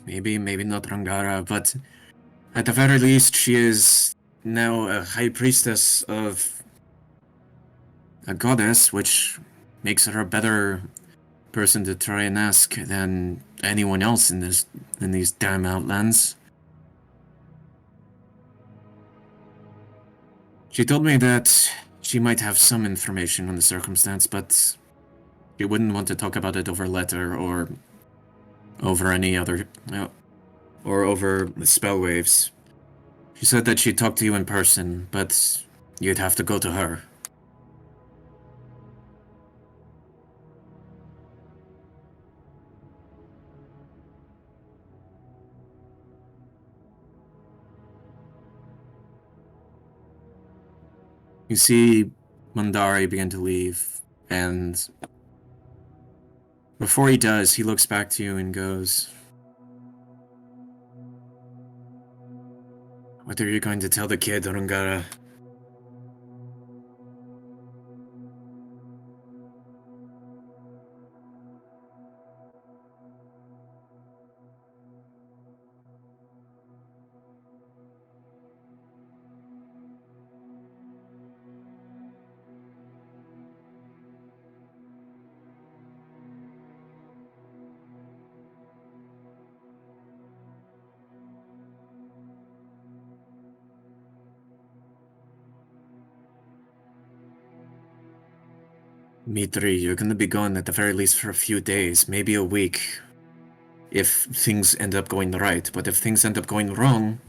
Speaker 1: Maybe not Rangara, but at the very least, she is now a high priestess of a goddess, which makes her a better person to try and ask than anyone else in these damn Outlands. She told me that she might have some information on the circumstance, but she wouldn't want to talk about it over letter or over any other, or over the spell waves. She said that she'd talk to you in person, but you'd have to go to her. You see Mandari begin to leave, and before he does, he looks back to you and goes, "What are you going to tell the kid, Orungara?" Mitri, you're gonna be gone at the very least for a few days, maybe a week, if things end up going right. But if things end up going wrong,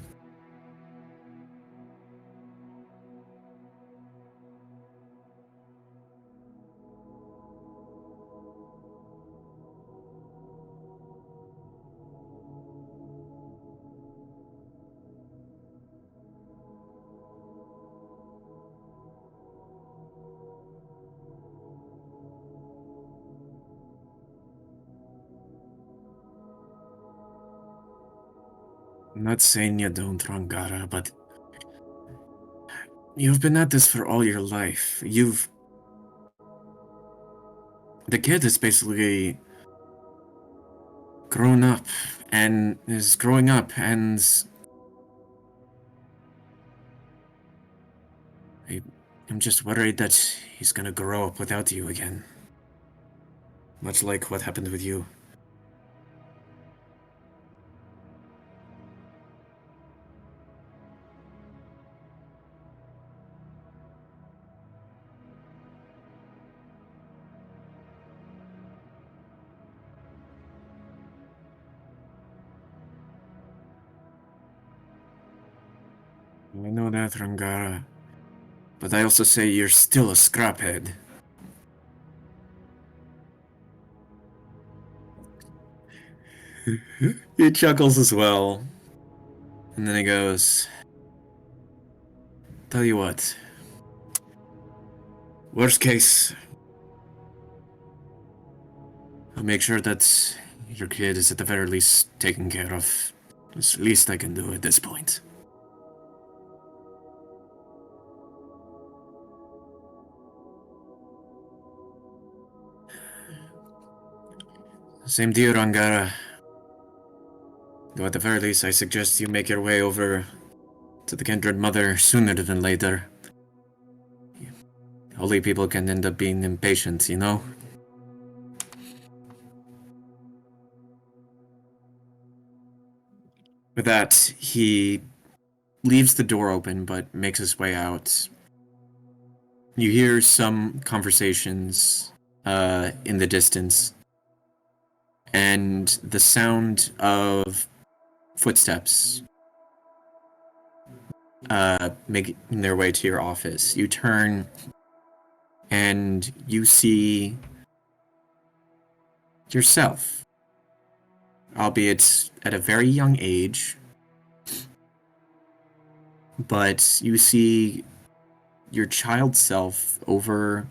Speaker 1: I'm not saying you don't, Rangara, but you've been at this for all your life. The kid is basically grown up and is growing up, and I'm just worried that he's gonna grow up without you again. Much like what happened with you. I know that, Rangara. But I also say you're still a scraphead. He chuckles as well. And then he goes, "Tell you what. Worst case, I'll make sure that your kid is at the very least taken care of. It's the least I can do at this point." Same to you, Rangara. Though at the very least, I suggest you make your way over to the kindred mother sooner than later. Holy people can end up being impatient, you know? With that, he leaves the door open but makes his way out. You hear some conversations in the distance, and the sound of footsteps making their way to your office. You turn, and you see yourself, albeit at a very young age, but you see your child self over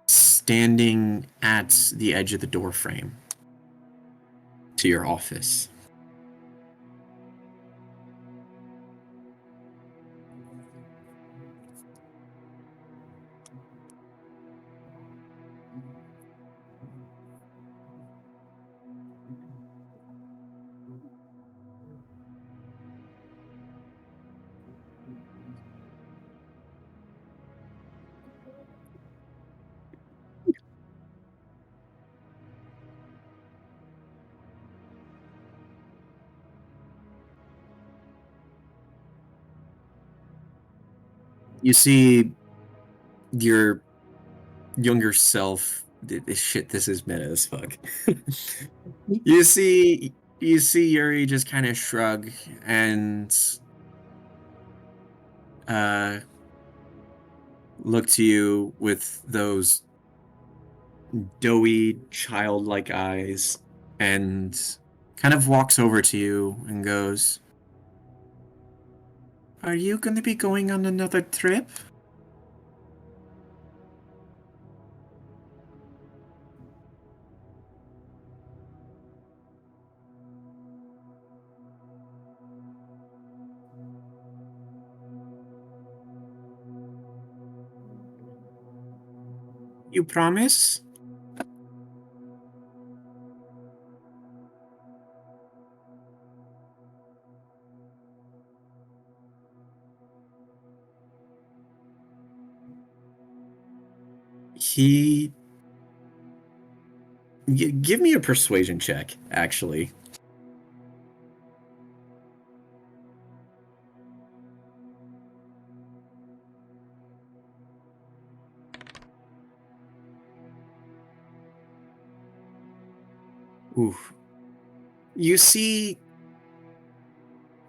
Speaker 1: standing at the edge of the door frame to your office. You see your younger self. Shit, this is meta as fuck. You see You see Yuri just kind of shrug and look to you with those doughy, childlike eyes and kind of walks over to you and goes, "Are you going to be going on another trip?" You promise? He... Give me a persuasion check, actually. Oof. You see,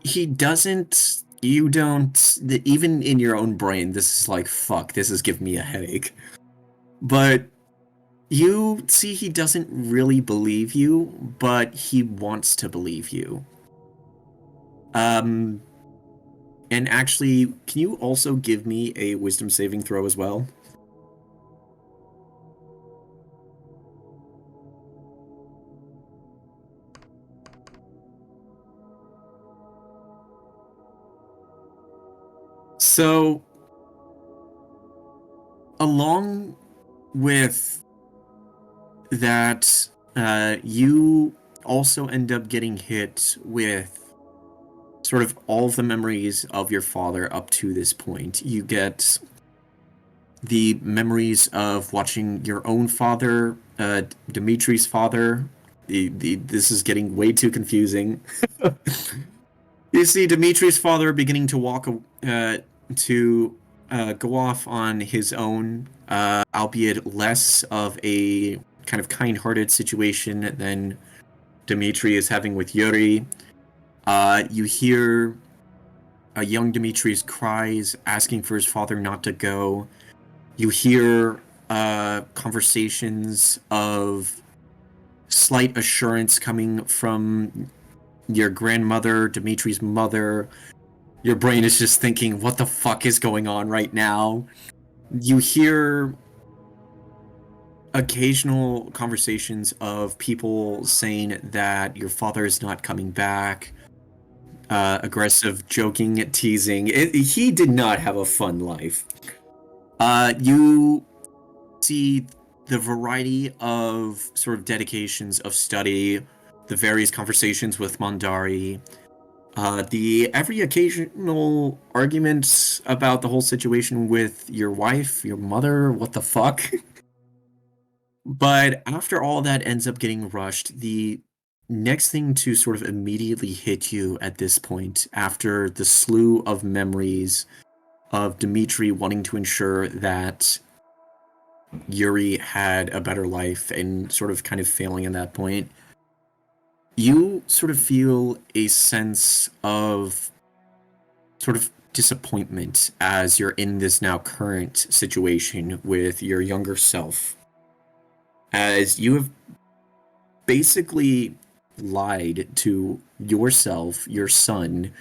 Speaker 1: he doesn't... You don't... Even in your own brain, this is like, fuck, this is giving me a headache. But you see he doesn't really believe you, but he wants to believe you. And actually, can you also give me a wisdom saving throw as well? So, along with that, you also end up getting hit with sort of all of the memories of your father up to this point. You get the memories of watching your own father, Dimitri's father. This is getting way too confusing. You see Dimitri's father beginning to walk, to go off on his own, albeit less of a kind of kind-hearted situation than Dimitri is having with Yuri. You hear a young Dimitri's cries asking for his father not to go. You hear conversations of slight assurance coming from your grandmother, Dimitri's mother. Your brain is just thinking, what the fuck is going on right now? You hear occasional conversations of people saying that your father is not coming back. Aggressive, joking, teasing. He did not have a fun life. You see the variety of sort of dedications of study, the various conversations with Mondari, the every occasional arguments about the whole situation with your wife, your mother, what the fuck? But after all that ends up getting rushed, the next thing to sort of immediately hit you at this point, after the slew of memories of Dimitri wanting to ensure that Yuri had a better life and sort of kind of failing at that point, you sort of feel a sense of sort of disappointment as you're in this now current situation with your younger self. As you have basically lied to yourself, your son.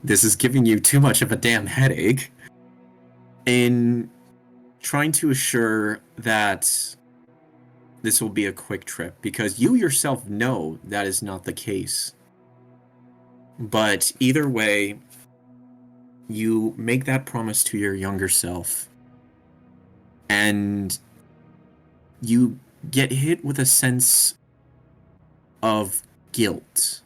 Speaker 1: This is giving you too much of a damn headache. In trying to assure that this will be a quick trip, because you yourself know that is not the case. But either way, you make that promise to your younger self, and you get hit with a sense of guilt.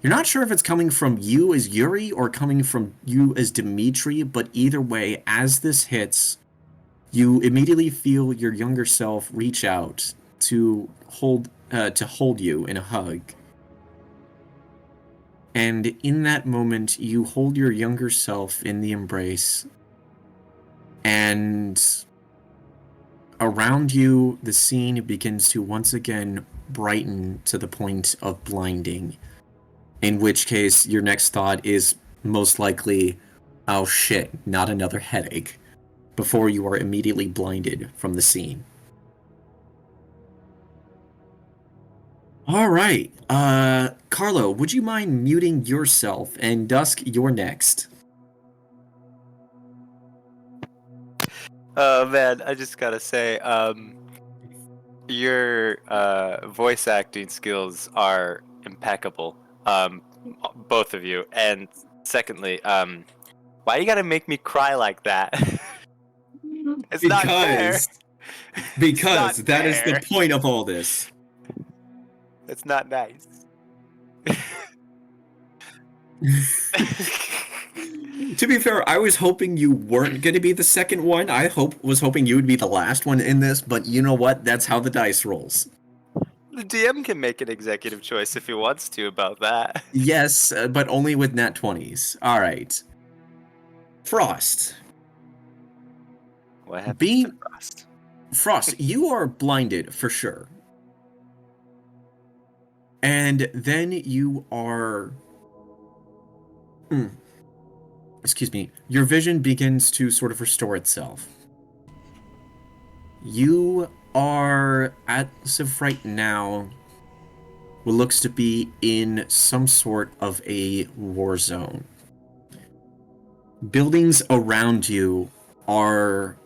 Speaker 1: You're not sure if it's coming from you as Yuri or coming from you as Dimitri, but either way, as this hits, you immediately feel your younger self reach out to hold you in a hug. And in that moment, you hold your younger self in the embrace and around you, the scene begins to once again brighten to the point of blinding. In which case, your next thought is most likely, oh shit, not another headache, before you are immediately blinded from the scene. All right, Carlo, would you mind muting yourself? And Dusk, you're next.
Speaker 2: Oh man, I just gotta say, your voice acting skills are impeccable. Both of you. And secondly, why you gotta make me cry like that? It's not fair. It's not
Speaker 1: That is the
Speaker 2: fair.
Speaker 1: point of all this.
Speaker 2: It's not nice.
Speaker 1: To be fair, I was hoping you weren't going to be the second one. I was hoping you would be the last one in this, but you know what? That's how the dice rolls.
Speaker 2: The DM can make an executive choice if he wants to about that.
Speaker 1: Yes, but only with nat 20s. All right. Frost.
Speaker 2: What happens
Speaker 1: Being
Speaker 2: to Frost?
Speaker 1: Frost, you are blinded for sure. And then you are excuse me, your vision begins to sort of restore itself. You are, as of right now, what looks to be in some sort of a war zone. Buildings around you are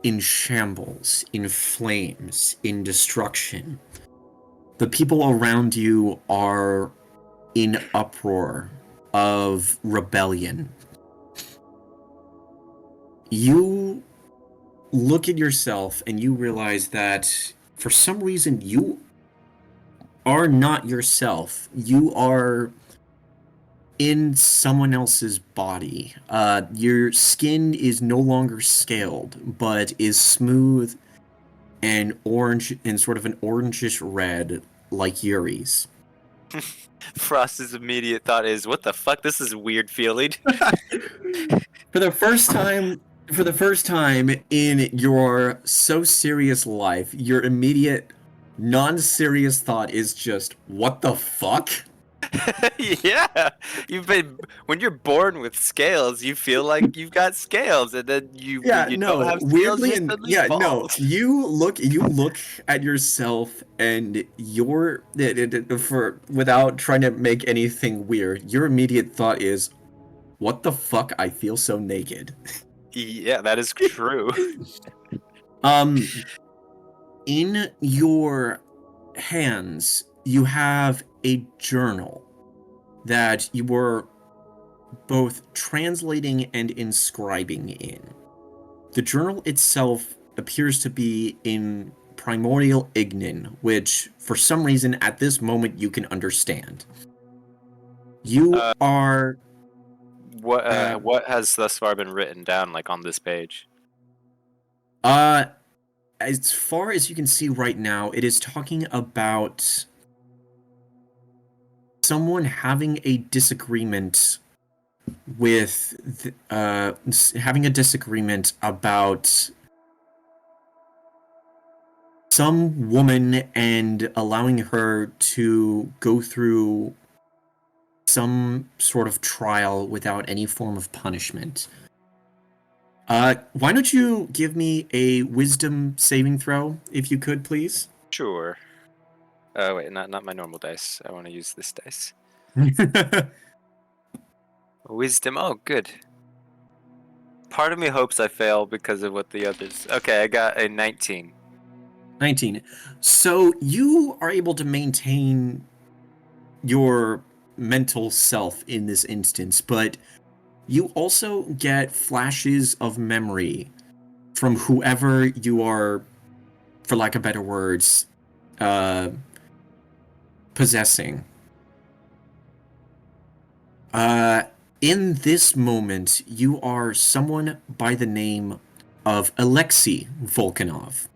Speaker 1: in shambles, in flames, in destruction. The people around you are in uproar of rebellion. You look at yourself and you realize that for some reason you are not yourself. You are in someone else's body. Your skin is no longer scaled, but is smooth and orange, and sort of an orangish red, like Yuri's.
Speaker 2: Frost's immediate thought is, "What the fuck? This is a weird feeling."
Speaker 1: For the first time in your so serious life, your immediate non-serious thought is just, what the fuck?
Speaker 2: Yeah, when you're born with scales, you feel like you've got scales, and then when you don't have scales,
Speaker 1: weirdly,
Speaker 2: you're
Speaker 1: and
Speaker 2: suddenly
Speaker 1: yeah,
Speaker 2: bald.
Speaker 1: no, you look at yourself, and without trying to make anything weird, your immediate thought is, what the fuck? I feel so naked.
Speaker 2: Yeah, that is true.
Speaker 1: In your hands, you have a journal that you were both translating and inscribing in. The journal itself appears to be in primordial Ignin, which, for some reason, at this moment, you can understand. You are...
Speaker 2: What has thus far been written down, like, on this page?
Speaker 1: As far as you can see right now, it is talking about someone having a disagreement with having a disagreement about some woman and allowing her to go through some sort of trial without any form of punishment. Why don't you give me a wisdom saving throw, if you could, please?
Speaker 2: Sure. Oh wait, not my normal dice. I want to use this dice. Wisdom. Oh, good. Part of me hopes I fail because of what the others. Okay, I got a 19.
Speaker 1: 19. So you are able to maintain your mental self in this instance, but you also get flashes of memory from whoever you are, for lack of better words, possessing. In this moment, you are someone by the name of Alexei Volkanov.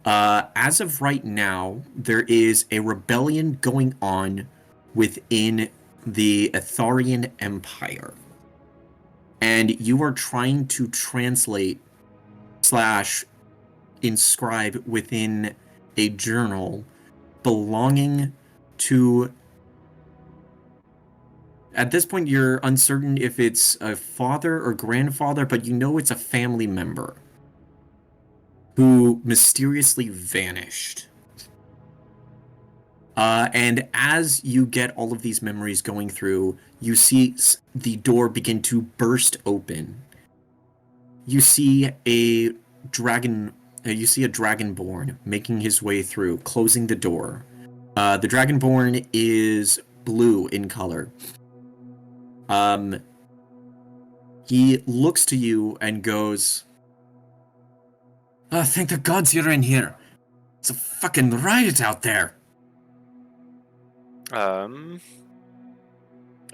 Speaker 1: As of right now, there is a rebellion going on within the Atharian Empire. And you are trying to translate / inscribed within a journal belonging to. At this point, you're uncertain if it's a father or grandfather, but you know it's a family member who mysteriously vanished. And as you get all of these memories going through, you see the door begin to burst open. You see a dragon. You see a dragonborn making his way through, closing the door. The dragonborn is blue in color. He looks to you and goes, "Oh, thank the gods you're in here. It's a fucking riot out there."
Speaker 2: I'm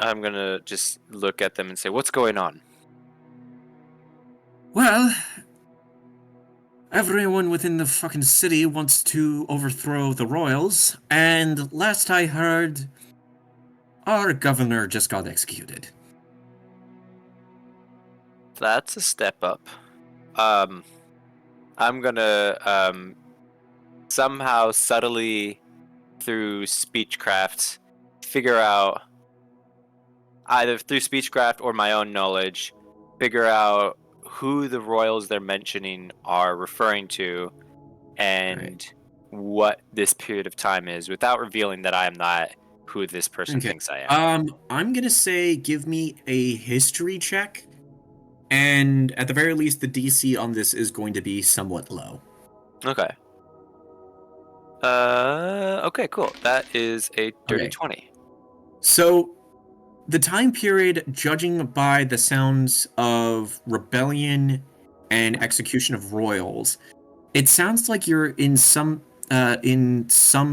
Speaker 2: gonna just look at them and say, "What's going on?"
Speaker 1: Well, everyone within the fucking city wants to overthrow the royals, and last I heard, our governor just got executed.
Speaker 2: That's a step up. I'm gonna somehow subtly through speechcraft figure out, either through speechcraft or my own knowledge, figure out who the royals they're mentioning are referring to and what this period of time is without revealing that I am not who this person thinks I am.
Speaker 1: I'm gonna say give me a history check, and at the very least, the DC on this is going to be somewhat low.
Speaker 2: Okay. Okay, cool. That is a dirty
Speaker 1: Okay.
Speaker 2: 20.
Speaker 1: So, the time period, judging by the sounds of rebellion and execution of royals, it sounds like you're in some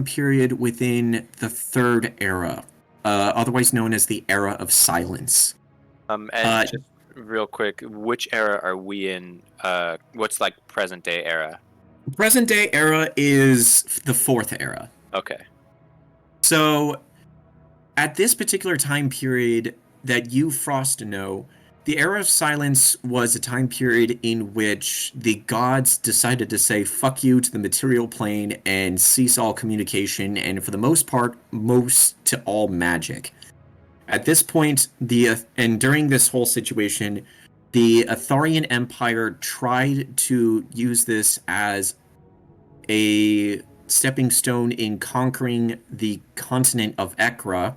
Speaker 1: period within the Third Era, otherwise known as the Era of Silence.
Speaker 2: And just real quick, which era are we in? What's like present day era?
Speaker 1: Present day era is the Fourth Era.
Speaker 2: Okay.
Speaker 1: So, at this particular time period that you, Frost, know, the Era of Silence was a time period in which the gods decided to say fuck you to the material plane and cease all communication, and for the most part, most to all magic. At this point, and during this whole situation, the Atharian Empire tried to use this as a stepping stone in conquering the continent of Ekra,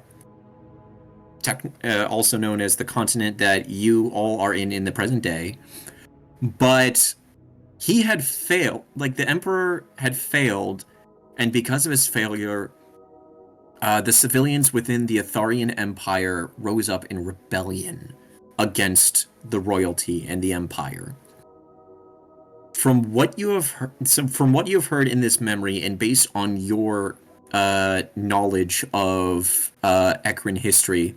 Speaker 1: also known as the continent that you all are in the present day. But he had failed, like the Emperor had failed, and because of his failure, the civilians within the Atharian Empire rose up in rebellion against the royalty and the empire. From what you have heard in this memory, and based on your knowledge of Ekran history,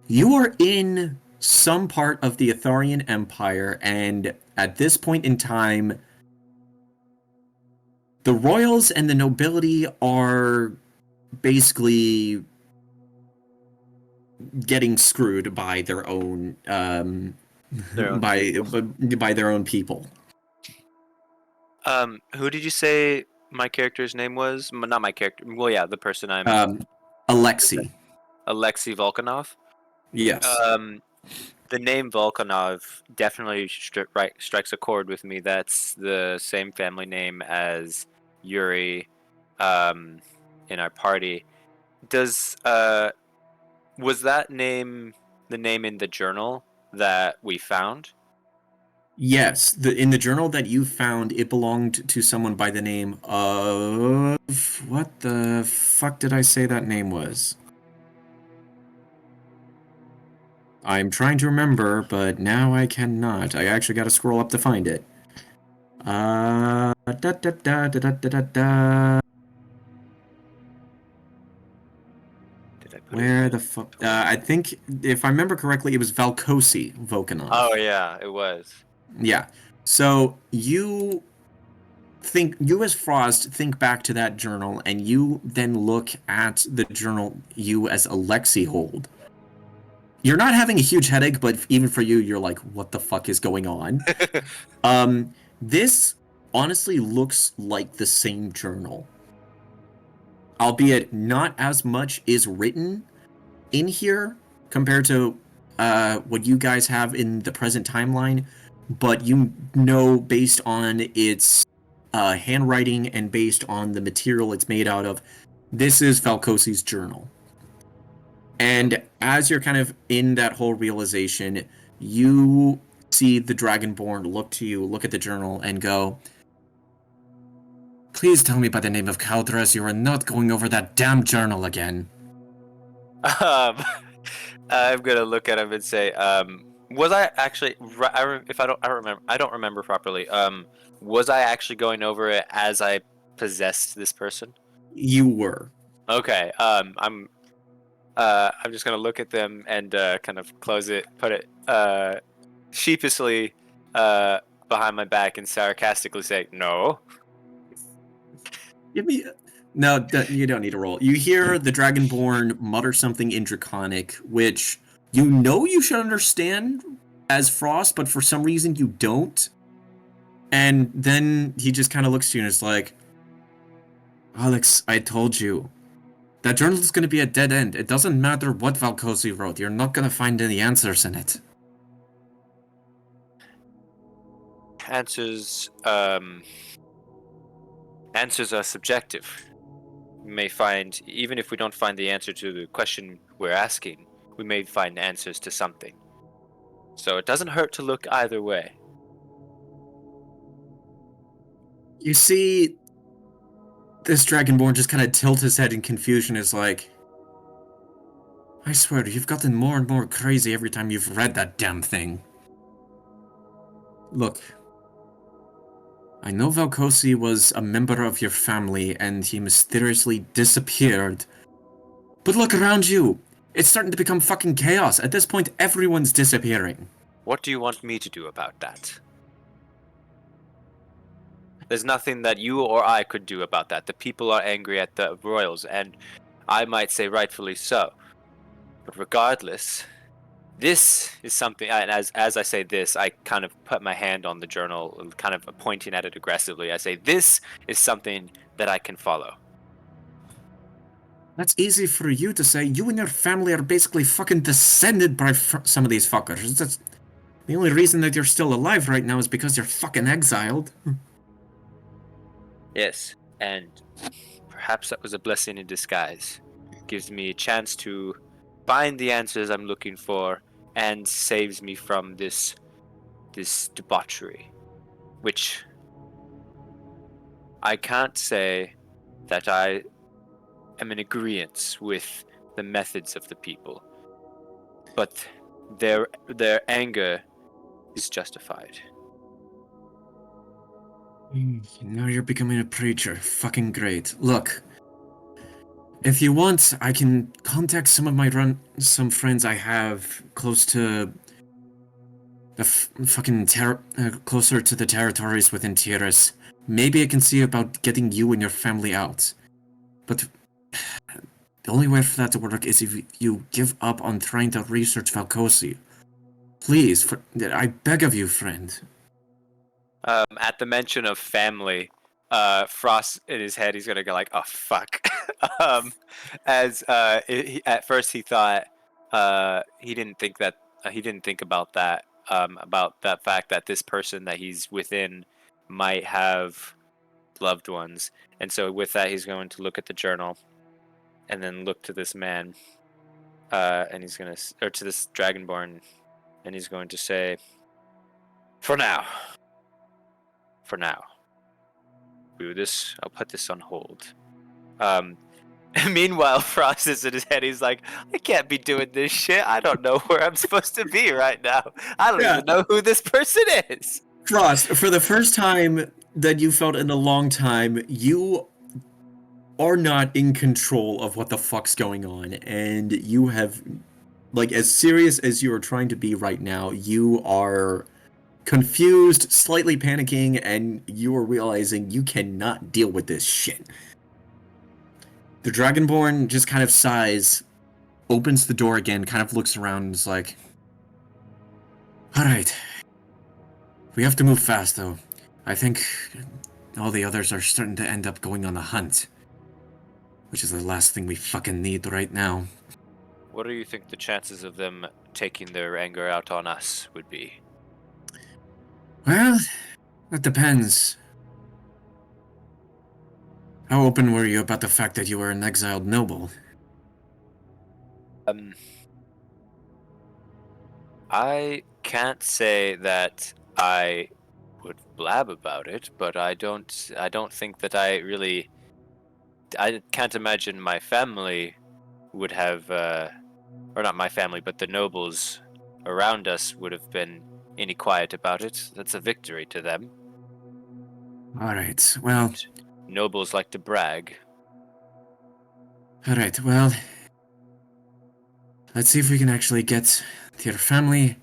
Speaker 1: you are in some part of the Atharian Empire, and at this point in time, the royals and the nobility are basically getting screwed by their own by their own people.
Speaker 2: Who did you say my character's name was? Not my character. Well, yeah, the person I'm.
Speaker 1: Alexei.
Speaker 2: Alexei Volkanov.
Speaker 1: Yes.
Speaker 2: The name Volkanov definitely strikes a chord with me. That's the same family name as Yuri, in our party. Was that name the name in the journal that we found?
Speaker 1: Yes, in the journal that you found, it belonged to someone by the name of... What the fuck did I say that name was? I'm trying to remember, but now I cannot. I actually gotta scroll up to find it. Da da da da da da da. Where the fuck? I think, if I remember correctly, it was Valkosi Volkanov.
Speaker 2: Oh yeah, it was.
Speaker 1: Yeah. So you as Frost think back to that journal, and you then look at the journal you as Alexei hold. You're not having a huge headache, but even for you, you're like, what the fuck is going on? This honestly looks like the same journal. Albeit not as much is written in here compared to what you guys have in the present timeline, but you know based on its handwriting and based on the material it's made out of, this is Falcosi's journal. And as you're kind of in that whole realization, you see the Dragonborn look to you, look at the journal, and go, "Please tell me by the name of Caldras you are not going over that damn journal again."
Speaker 2: I'm gonna look at him and say, was I actually? If I don't remember. I don't remember properly. Was I actually going over it as I possessed this person?
Speaker 1: You were.
Speaker 2: Okay. I'm just gonna look at them and kind of close it, put it sheepishly behind my back, and sarcastically say, "No."
Speaker 1: Give me. No, you don't need to roll. You hear the Dragonborn mutter something in Draconic, which you know you should understand as Frost, but for some reason you don't. And then he just kind of looks to you and is like, "Alex, I told you. That journal is going to be a dead end. It doesn't matter what Valkosi wrote. You're not going to find any answers in it."
Speaker 2: Answers are subjective. We may find, even if we don't find the answer to the question we're asking, we may find answers to something. So it doesn't hurt to look either way.
Speaker 1: You see, this Dragonborn just kind of tilts his head in confusion, is like, "I swear, you've gotten more and more crazy every time you've read that damn thing. Look, I know Valkosi was a member of your family and he mysteriously disappeared. But look around you. It's starting to become fucking chaos. At this point, everyone's disappearing."
Speaker 2: What do you want me to do about that? There's nothing that you or I could do about that. The people are angry at the royals, and I might say rightfully so. But regardless, this is something, and as I say this, I kind of put my hand on the journal, kind of pointing at it aggressively. I say, this is something that I can follow.
Speaker 1: That's easy for you to say. You and your family are basically fucking descended by some of these fuckers. That's the only reason that you're still alive right now is because you're fucking exiled.
Speaker 2: Yes, and perhaps that was a blessing in disguise. Gives me a chance to find the answers I'm looking for and saves me from this debauchery, which I can't say that I am in agreement with the methods of the people, but their anger is justified.
Speaker 1: Now you're becoming a preacher. Fucking great. Look, if you want, I can contact some of some friends I have close to the closer to the territories within Tyrus. Maybe I can see about getting you and your family out. But the only way for that to work is if you give up on trying to research Valkosi. Please, I beg of you, friend.
Speaker 2: At the mention of family, Frost in his head, he's gonna go like, "Oh fuck." At first he thought he didn't think about that fact that this person that he's within might have loved ones, and so with that he's going to look at the journal, and then look to this man, and he's gonna to this Dragonborn, and he's going to say, For now, I'll put this on hold. Meanwhile, Frost is in his head. He's like, I can't be doing this shit. I don't know where I'm supposed to be right now. I don't even know who this person is.
Speaker 1: Frost, for the first time that you felt in a long time, you are not in control of what the fuck's going on. And you have, like, as serious as you are trying to be right now, you are confused, slightly panicking, and you are realizing you cannot deal with this shit. The Dragonborn just kind of sighs, opens the door again, kind of looks around, and is like, "Alright. We have to move fast, though. I think all the others are starting to end up going on the hunt. Which is the last thing we fucking need right now.
Speaker 2: What do you think the chances of them taking their anger out on us would be?
Speaker 1: Well, that depends. How open were you about the fact that you were an exiled noble?
Speaker 2: I can't say that I would blab about it, but I don't think that I can't imagine my family would have, or not my family, but the nobles around us would have been any quiet about it. That's a victory to them.
Speaker 1: Alright, well...
Speaker 2: Nobles like to brag.
Speaker 1: Alright, well... Let's see if we can actually get to your family,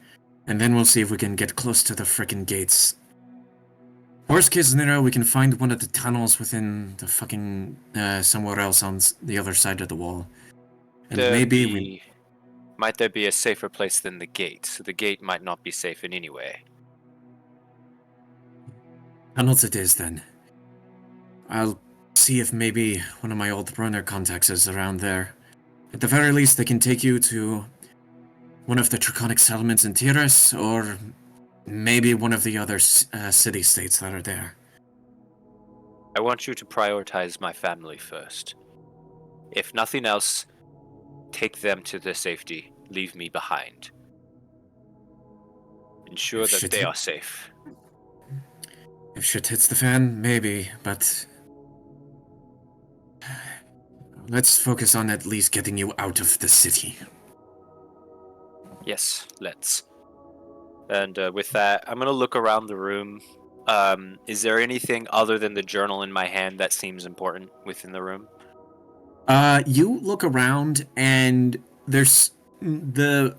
Speaker 1: and then we'll see if we can get close to the frickin' gates. Worst case scenario, we can find one of the tunnels within the fucking, somewhere else on the other side of the wall. And maybe we...
Speaker 2: Might there be a safer place than the gate? So the gate might not be safe in any way.
Speaker 1: Tunnels it is, then. I'll see if maybe one of my old runner contacts is around there. At the very least, they can take you to one of the draconic settlements in Tiras, or maybe one of the other city-states that are there.
Speaker 2: I want you to prioritize my family first. If nothing else, take them to their safety. Leave me behind. Ensure that they are safe.
Speaker 1: If shit hits the fan, maybe, but... Let's focus on at least getting you out of the city.
Speaker 2: Yes, let's. And with that, I'm going to look around the room. Is there anything other than the journal in my hand that seems important within the room?
Speaker 1: You look around, and there's the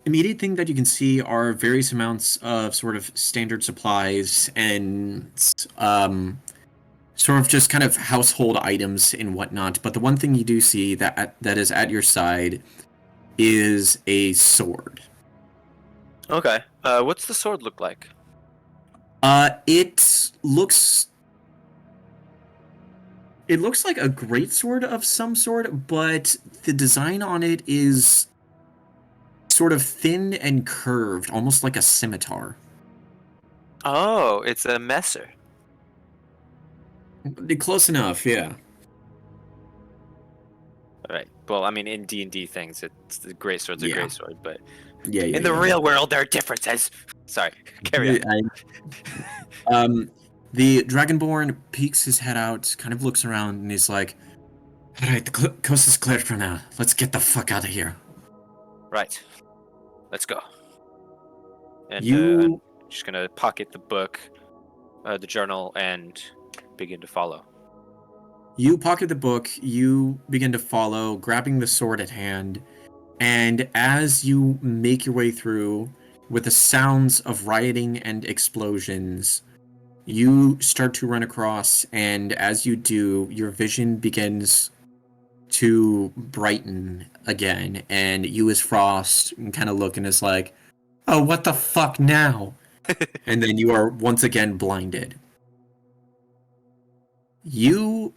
Speaker 1: immediate thing that you can see are various amounts of sort of standard supplies and sort of just kind of household items and whatnot. But the one thing you do see that is at your side is a sword.
Speaker 2: Okay. What's the sword look like?
Speaker 1: It looks like a greatsword of some sort, but the design on it is sort of thin and curved, almost like a scimitar.
Speaker 2: Oh, it's a messer.
Speaker 1: Close enough, yeah.
Speaker 2: All right. Well, I mean, in D&D things, it's the greatsword's a greatsword, but in the real world, there are differences. Sorry, carry on.
Speaker 1: The Dragonborn peeks his head out, kind of looks around, and he's like, "Alright, the coast is cleared for now. Let's get the fuck out of here."
Speaker 2: Right. Let's go. And
Speaker 1: You...
Speaker 2: I'm just gonna pocket the book, the journal, and begin to follow.
Speaker 1: You pocket the book, you begin to follow, grabbing the sword at hand, and as you make your way through, with the sounds of rioting and explosions, you start to run across, and as you do, your vision begins to brighten again, and you as Frost kind of look and is like, "Oh, what the fuck now?" And then you are once again blinded. You,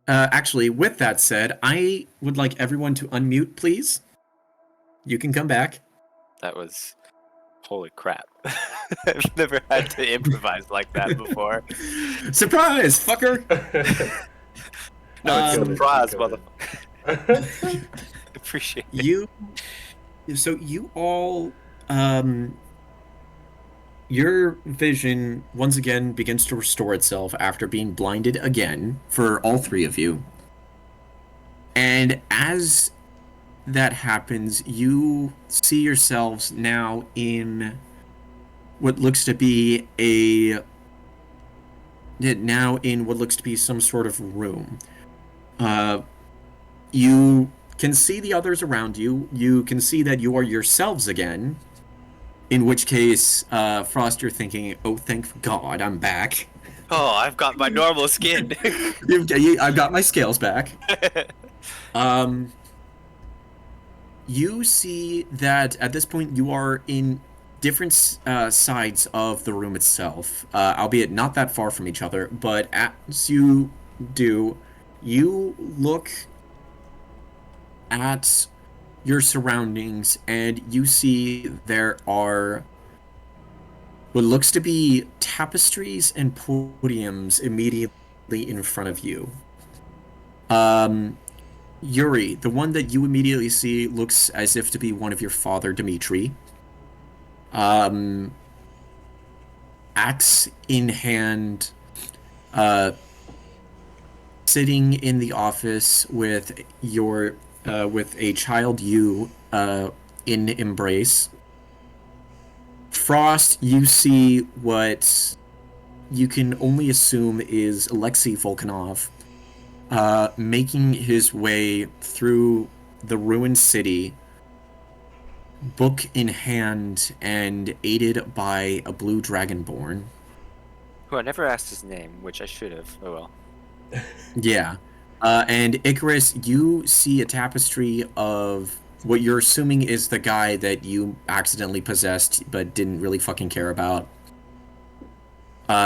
Speaker 1: actually, with that said, I would like everyone to unmute, please. You can come back.
Speaker 2: That was... Holy crap. I've never had to improvise like that before.
Speaker 1: Surprise, fucker!
Speaker 2: No, it's surprise, motherfucker. Appreciate it.
Speaker 1: So you all, your vision once again begins to restore itself after being blinded again for all three of you. And as that happens, you see yourselves now in what looks to be some sort of room. You can see the others around you. You can see that you are yourselves again. In which case, Frost, you're thinking, "Oh, thank God, I'm back."
Speaker 2: Oh, I've got my normal skin.
Speaker 1: I've got my scales back. You see that at this point you are in different sides of the room itself, albeit not that far from each other. But as you do, you look at your surroundings and you see there are what looks to be tapestries and podiums immediately in front of you. Um, Yuri, the one that you immediately see looks as if to be one of your father, Dmitri. Um, Axe in hand, uh, sitting in the office with a child you in embrace. Frost, you see what you can only assume is Alexei Volkanov, making his way through the ruined city, book in hand and aided by a blue dragonborn.
Speaker 2: Who I never asked his name, which I should have. Oh well.
Speaker 1: Yeah. And Icarus, you see a tapestry of what you're assuming is the guy that you accidentally possessed but didn't really fucking care about.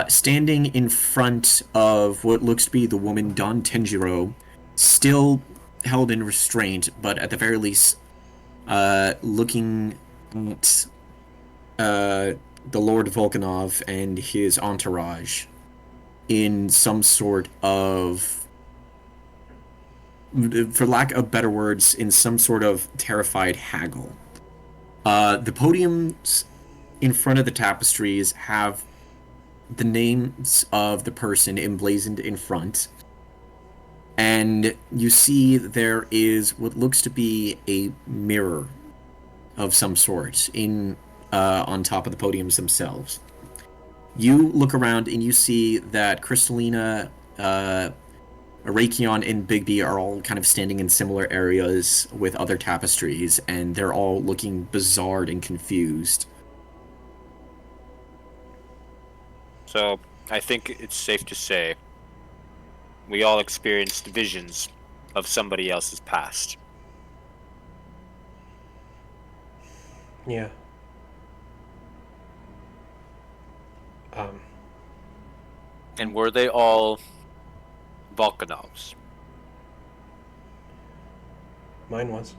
Speaker 1: Standing in front of what looks to be the woman Don Tenjiro, still held in restraint, but at the very least, looking at the Lord Volkanov and his entourage in some sort of, for lack of better words, in some sort of terrified haggle. The podiums in front of the tapestries have the names of the person emblazoned in front. And you see there is what looks to be a mirror of some sort in on top of the podiums themselves. You look around and you see that Crystalina, Arakion, and Bigby are all kind of standing in similar areas with other tapestries, and they're all looking bizarre and confused.
Speaker 2: So I think it's safe to say we all experienced visions of somebody else's past.
Speaker 3: Yeah.
Speaker 2: And were they all Volkanovs?
Speaker 3: Mine was.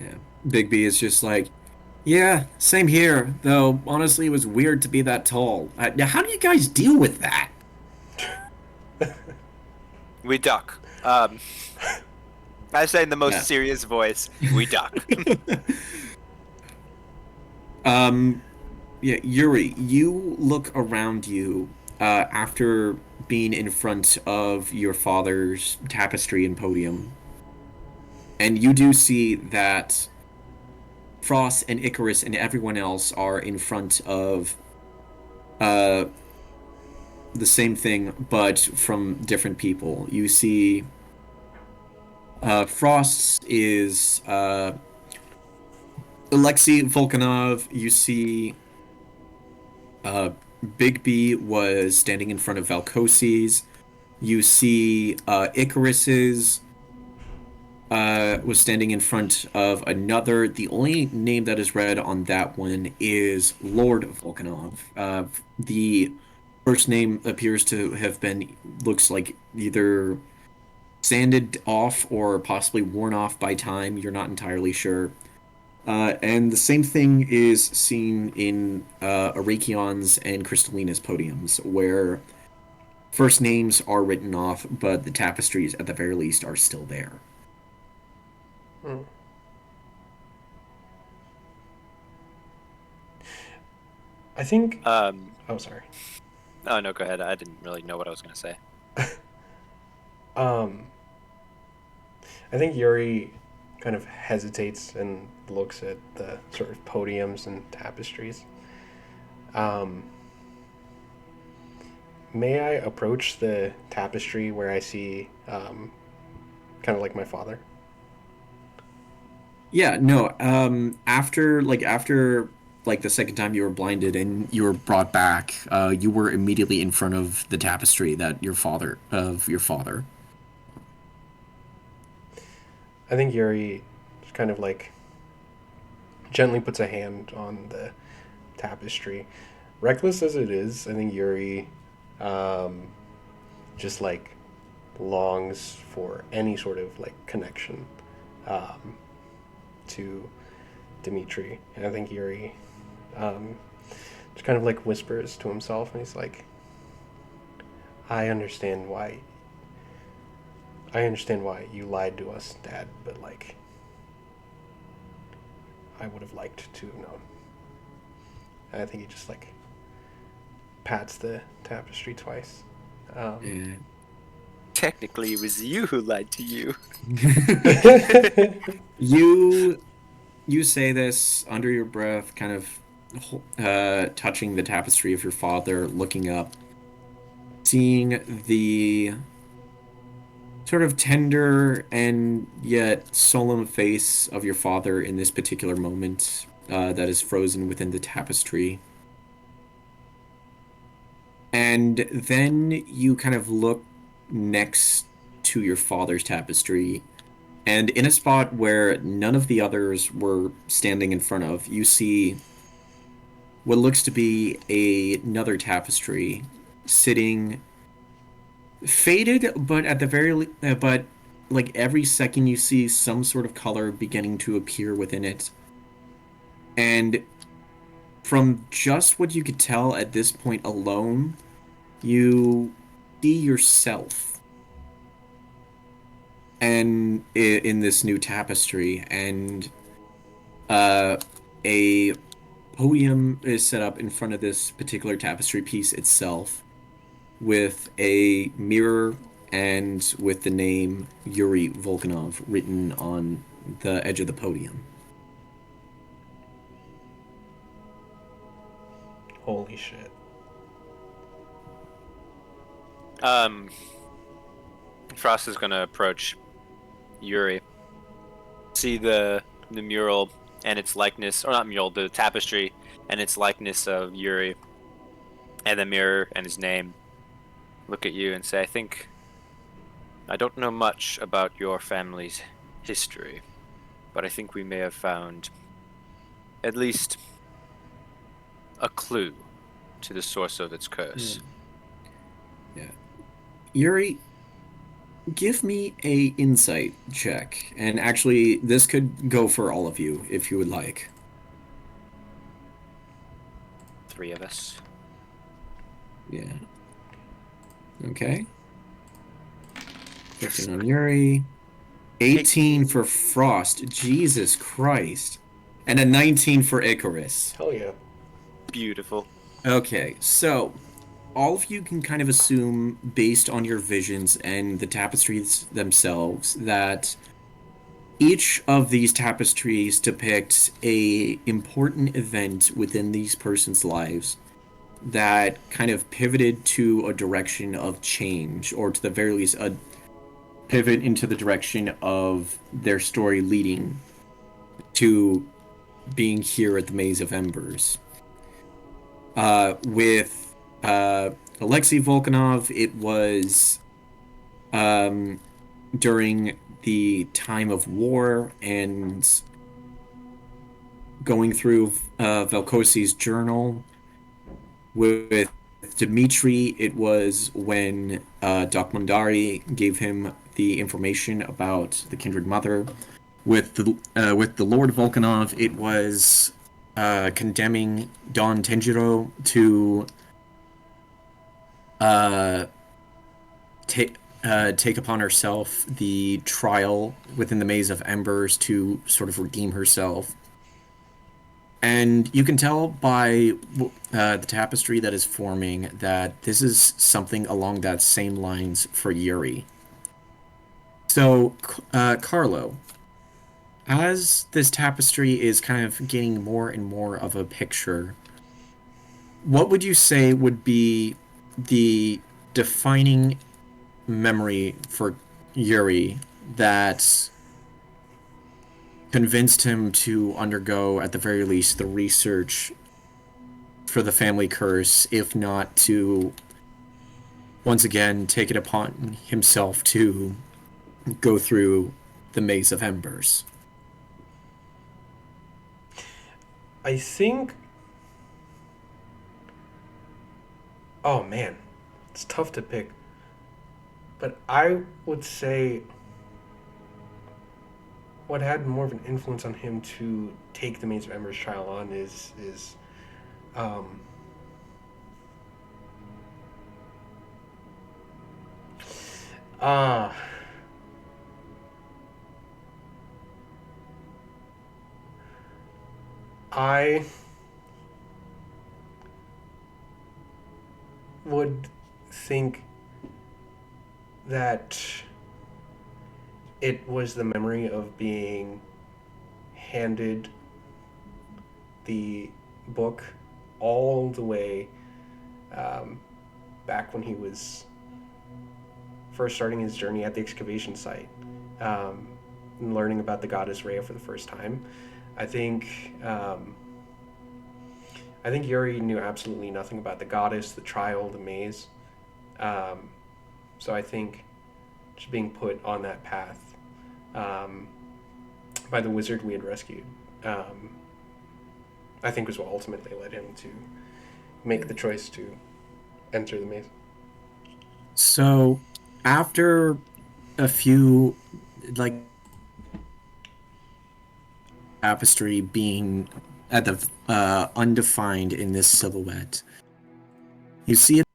Speaker 1: Yeah. Bigby is just like, yeah, same here. Though honestly, it was weird to be that tall. Now, how do you guys deal with that?
Speaker 2: We duck. I say in the most
Speaker 1: Yeah.
Speaker 2: serious voice, we duck.
Speaker 1: Yeah, Yuri, you look around you after being in front of your father's tapestry and podium, and you do see that Frost and Icarus and everyone else are in front of uh, the same thing, but from different people. You see Frost's is Alexei Volkanov. You see Big B was standing in front of Valkosi's. You see Icarus's was standing in front of another. The only name that is read on that one is Lord Volkanov. The first name appears to have been, looks like either sanded off or possibly worn off by time. You're not entirely sure. And the same thing is seen in Arakion's and Crystalina's podiums, where first names are written off, but the tapestries, at the very least, are still there.
Speaker 3: I think. Oh, sorry.
Speaker 2: Oh no, go ahead. I didn't really know what I was gonna say.
Speaker 3: I think Yuri kind of hesitates and looks at the sort of podiums and tapestries. May I approach the tapestry where I see kind of like my father?
Speaker 1: Yeah, no. After the second time you were blinded and you were brought back, you were immediately in front of the tapestry that your father.
Speaker 3: I think Yuri just kind of like gently puts a hand on the tapestry. Reckless as it is, I think Yuri um, just like longs for any sort of like connection um, to Dimitri. And I think Yuri um, just kind of like whispers to himself and he's like, I understand why. I understand why you lied to us, Dad, but like, I would have liked to have known. And I think he just like pats the tapestry twice.
Speaker 1: Yeah.
Speaker 4: Technically, it was you who lied to you.
Speaker 1: You say this under your breath, kind of touching the tapestry of your father, looking up, seeing the sort of tender and yet solemn face of your father in this particular moment that is frozen within the tapestry. And then you kind of look next to your father's tapestry, and in a spot where none of the others were standing in front of, you see what looks to be another tapestry sitting faded, but at the but like every second you see some sort of color beginning to appear within it. And from just what you could tell at this point alone, you see yourself and in this new tapestry, and uh a podium is set up in front of this particular tapestry piece itself with a mirror and with the name Yuri Volkanov written on the edge of the podium.
Speaker 3: Holy shit.
Speaker 2: Frost is gonna approach Yuri, see the mural and its likeness, or not mural, the tapestry and its likeness of Yuri, and the mirror and his name. Look at you and say, I don't know much about your family's history, but I think we may have found at least a clue to the source of its curse.
Speaker 1: Yeah. Yuri, give me a insight check. And actually, this could go for all of you if you would like.
Speaker 2: 3 of us.
Speaker 1: Yeah. Okay. 15 on Yuri. 18 for Frost. Jesus Christ. And a 19 for Icarus.
Speaker 3: Hell yeah.
Speaker 2: Beautiful.
Speaker 1: Okay, so all of you can kind of assume, based on your visions and the tapestries themselves, that each of these tapestries depicts a important event within these persons' lives that kind of pivoted to a direction of change, or to the very least, a pivot into the direction of their story leading to being here at the Maze of Embers. With Alexei Volkanov, it was during the time of war and going through Velkosi's journal. With Dmitri, it was when Doc Mundari gave him the information about the Kindred Mother. With the Lord Volkanov, it was condemning Don Tenjiro to take upon herself the trial within the Maze of Embers to sort of redeem herself. And you can tell by the tapestry that is forming that this is something along that same lines for Yuri. So, Carlo, as this tapestry is kind of getting more and more of a picture, what would you say would be the defining memory for Yuri that convinced him to undergo, at the very least, the research for the family curse, if not to once again take it upon himself to go through the Maze of Embers?
Speaker 3: I think. Oh man, it's tough to pick. But I would say what had more of an influence on him to take the Maze of Embers trial on is um, uh, I would think that it was the memory of being handed the book all the way um, back when he was first starting his journey at the excavation site, um, and learning about the goddess Rhea for the first time. I think um, I think Yuri knew absolutely nothing about the goddess, the trial, the maze. Um, so I think just being put on that path um, by the wizard we had rescued, um, I think was what ultimately led him to make the choice to enter the maze.
Speaker 1: So after a few, like, tapestry being at the undefined in this silhouette, you see it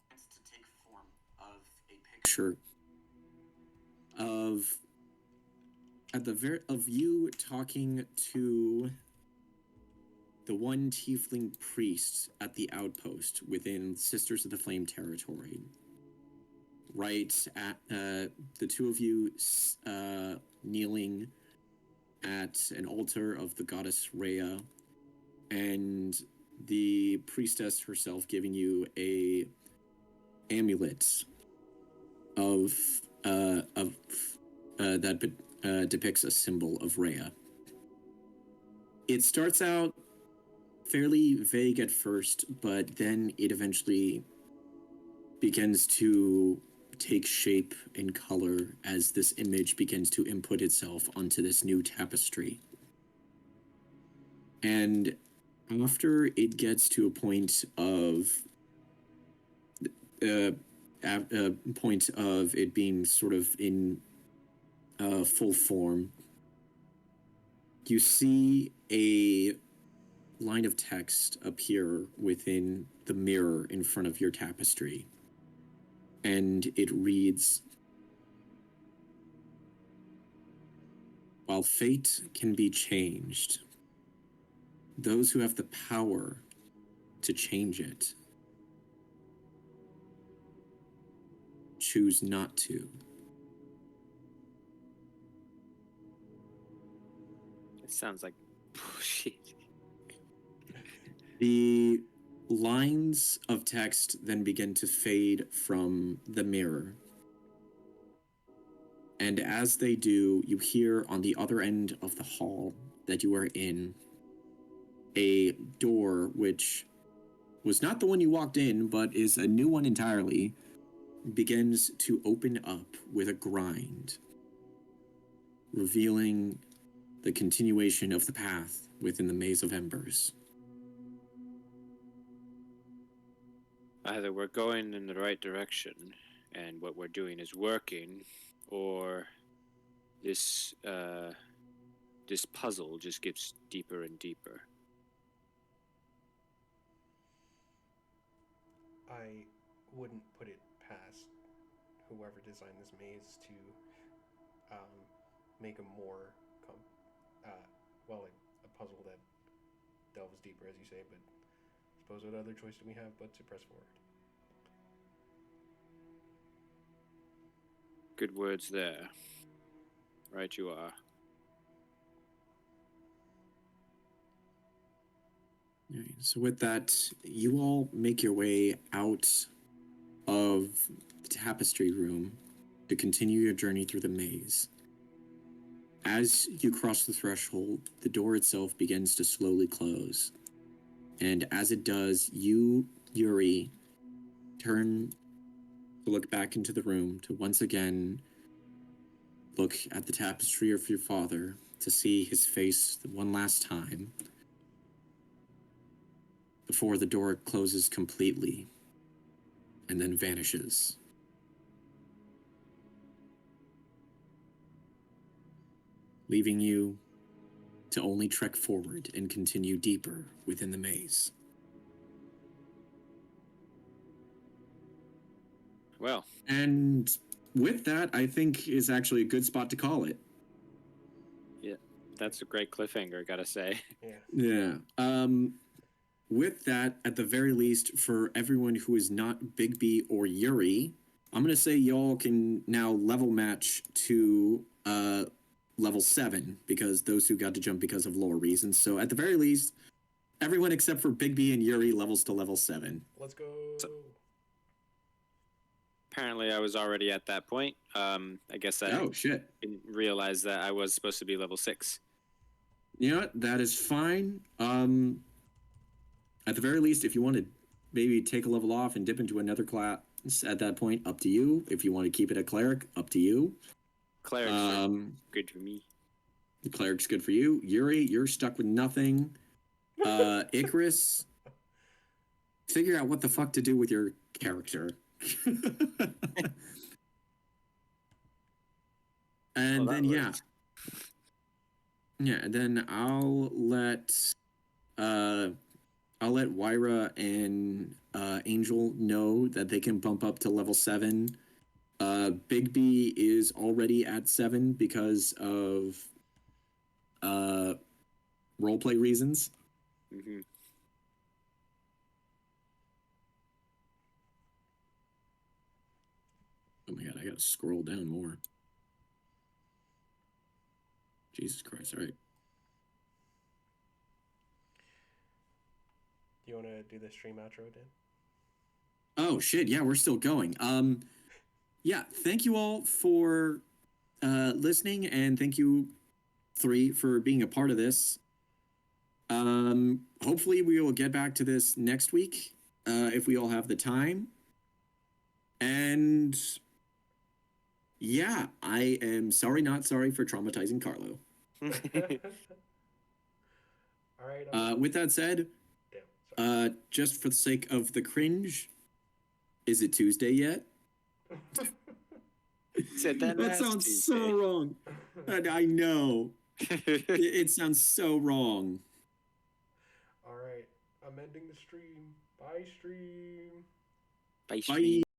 Speaker 1: to take form of a picture of of you talking to the one tiefling priest at the outpost within Sisters of the Flame territory. Right at the two of you kneeling at an altar of the goddess Rhea, and the priestess herself giving you a amulet of that depicts a symbol of Rhea. It starts out fairly vague at first, but then it eventually begins to take shape and color as this image begins to input itself onto this new tapestry. And after it gets to a point of it being sort of in full form, you see a line of text appear within the mirror in front of your tapestry. And it reads, "While fate can be changed, those who have the power to change it choose not to."
Speaker 4: It sounds like bullshit.
Speaker 1: The lines of text then begin to fade from the mirror. And as they do, you hear on the other end of the hall that you are in a door which was not the one you walked in, but is a new one entirely, begins to open up with a grind, revealing the continuation of the path within the Maze of Embers.
Speaker 4: Either we're going in the right direction and what we're doing is working, or this this puzzle just gets deeper and deeper.
Speaker 3: I wouldn't put it past whoever designed this maze to make a more, a puzzle that delves deeper, as you say. But I suppose what other choice do we have but to press forward?
Speaker 4: Good words there. Right you are.
Speaker 1: Right, so with that, you all make your way out of the tapestry room to continue your journey through the maze. As you cross the threshold, the door itself begins to slowly close. And as it does, you, Yuri, turn to look back into the room to once again look at the tapestry of your father, to see his face one last time, before the door closes completely and then vanishes. Leaving you to only trek forward and continue deeper within the maze.
Speaker 4: Well,
Speaker 1: And with that, I think is actually a good spot to call it.
Speaker 4: yeah, that's a great cliffhanger, I gotta say.
Speaker 3: Yeah.
Speaker 1: Yeah. With that, at the very least, for everyone who is not Bigby or Yuri, I'm going to say y'all can now level match to level 7, because those two got to jump because of lore reasons. So at the very least, everyone except for Bigby and Yuri levels to level 7.
Speaker 3: Let's go.
Speaker 4: Apparently, I was already at that point. I guess I
Speaker 1: Oh, shit.
Speaker 4: didn't realize that I was supposed to be level 6.
Speaker 1: You know what? That is fine. At the very least, if you want to maybe take a level off and dip into another class at that point, up to you. If you want to keep it a cleric, up to you.
Speaker 4: Clerics are good for me.
Speaker 1: The cleric's good for you. Yuri, you're stuck with nothing. Icarus, figure out what the fuck to do with your character. And then
Speaker 4: worked.
Speaker 1: yeah, and then I'll let Wyra and Angel know that they can bump up to level 7. Bigby is already at 7 because of roleplay reasons.
Speaker 4: Mm-hmm.
Speaker 1: Oh my god, I gotta scroll down more. Jesus Christ, all right.
Speaker 3: Do you want to do the stream outro, Dan?
Speaker 1: Oh shit, yeah, we're still going. Yeah, thank you all for listening, and thank you 3 for being a part of this. Hopefully we will get back to this next week, if we all have the time. And yeah, I am sorry, not sorry for traumatizing Carlo.
Speaker 3: All right.
Speaker 1: With that said,
Speaker 3: Damn,
Speaker 1: just for the sake of the cringe, is it Tuesday yet?
Speaker 4: Said that last
Speaker 1: sounds
Speaker 4: Tuesday.
Speaker 1: so wrong. And I know. It sounds so wrong.
Speaker 3: All right. I'm ending the stream. Bye, stream.
Speaker 4: Bye.
Speaker 1: Bye.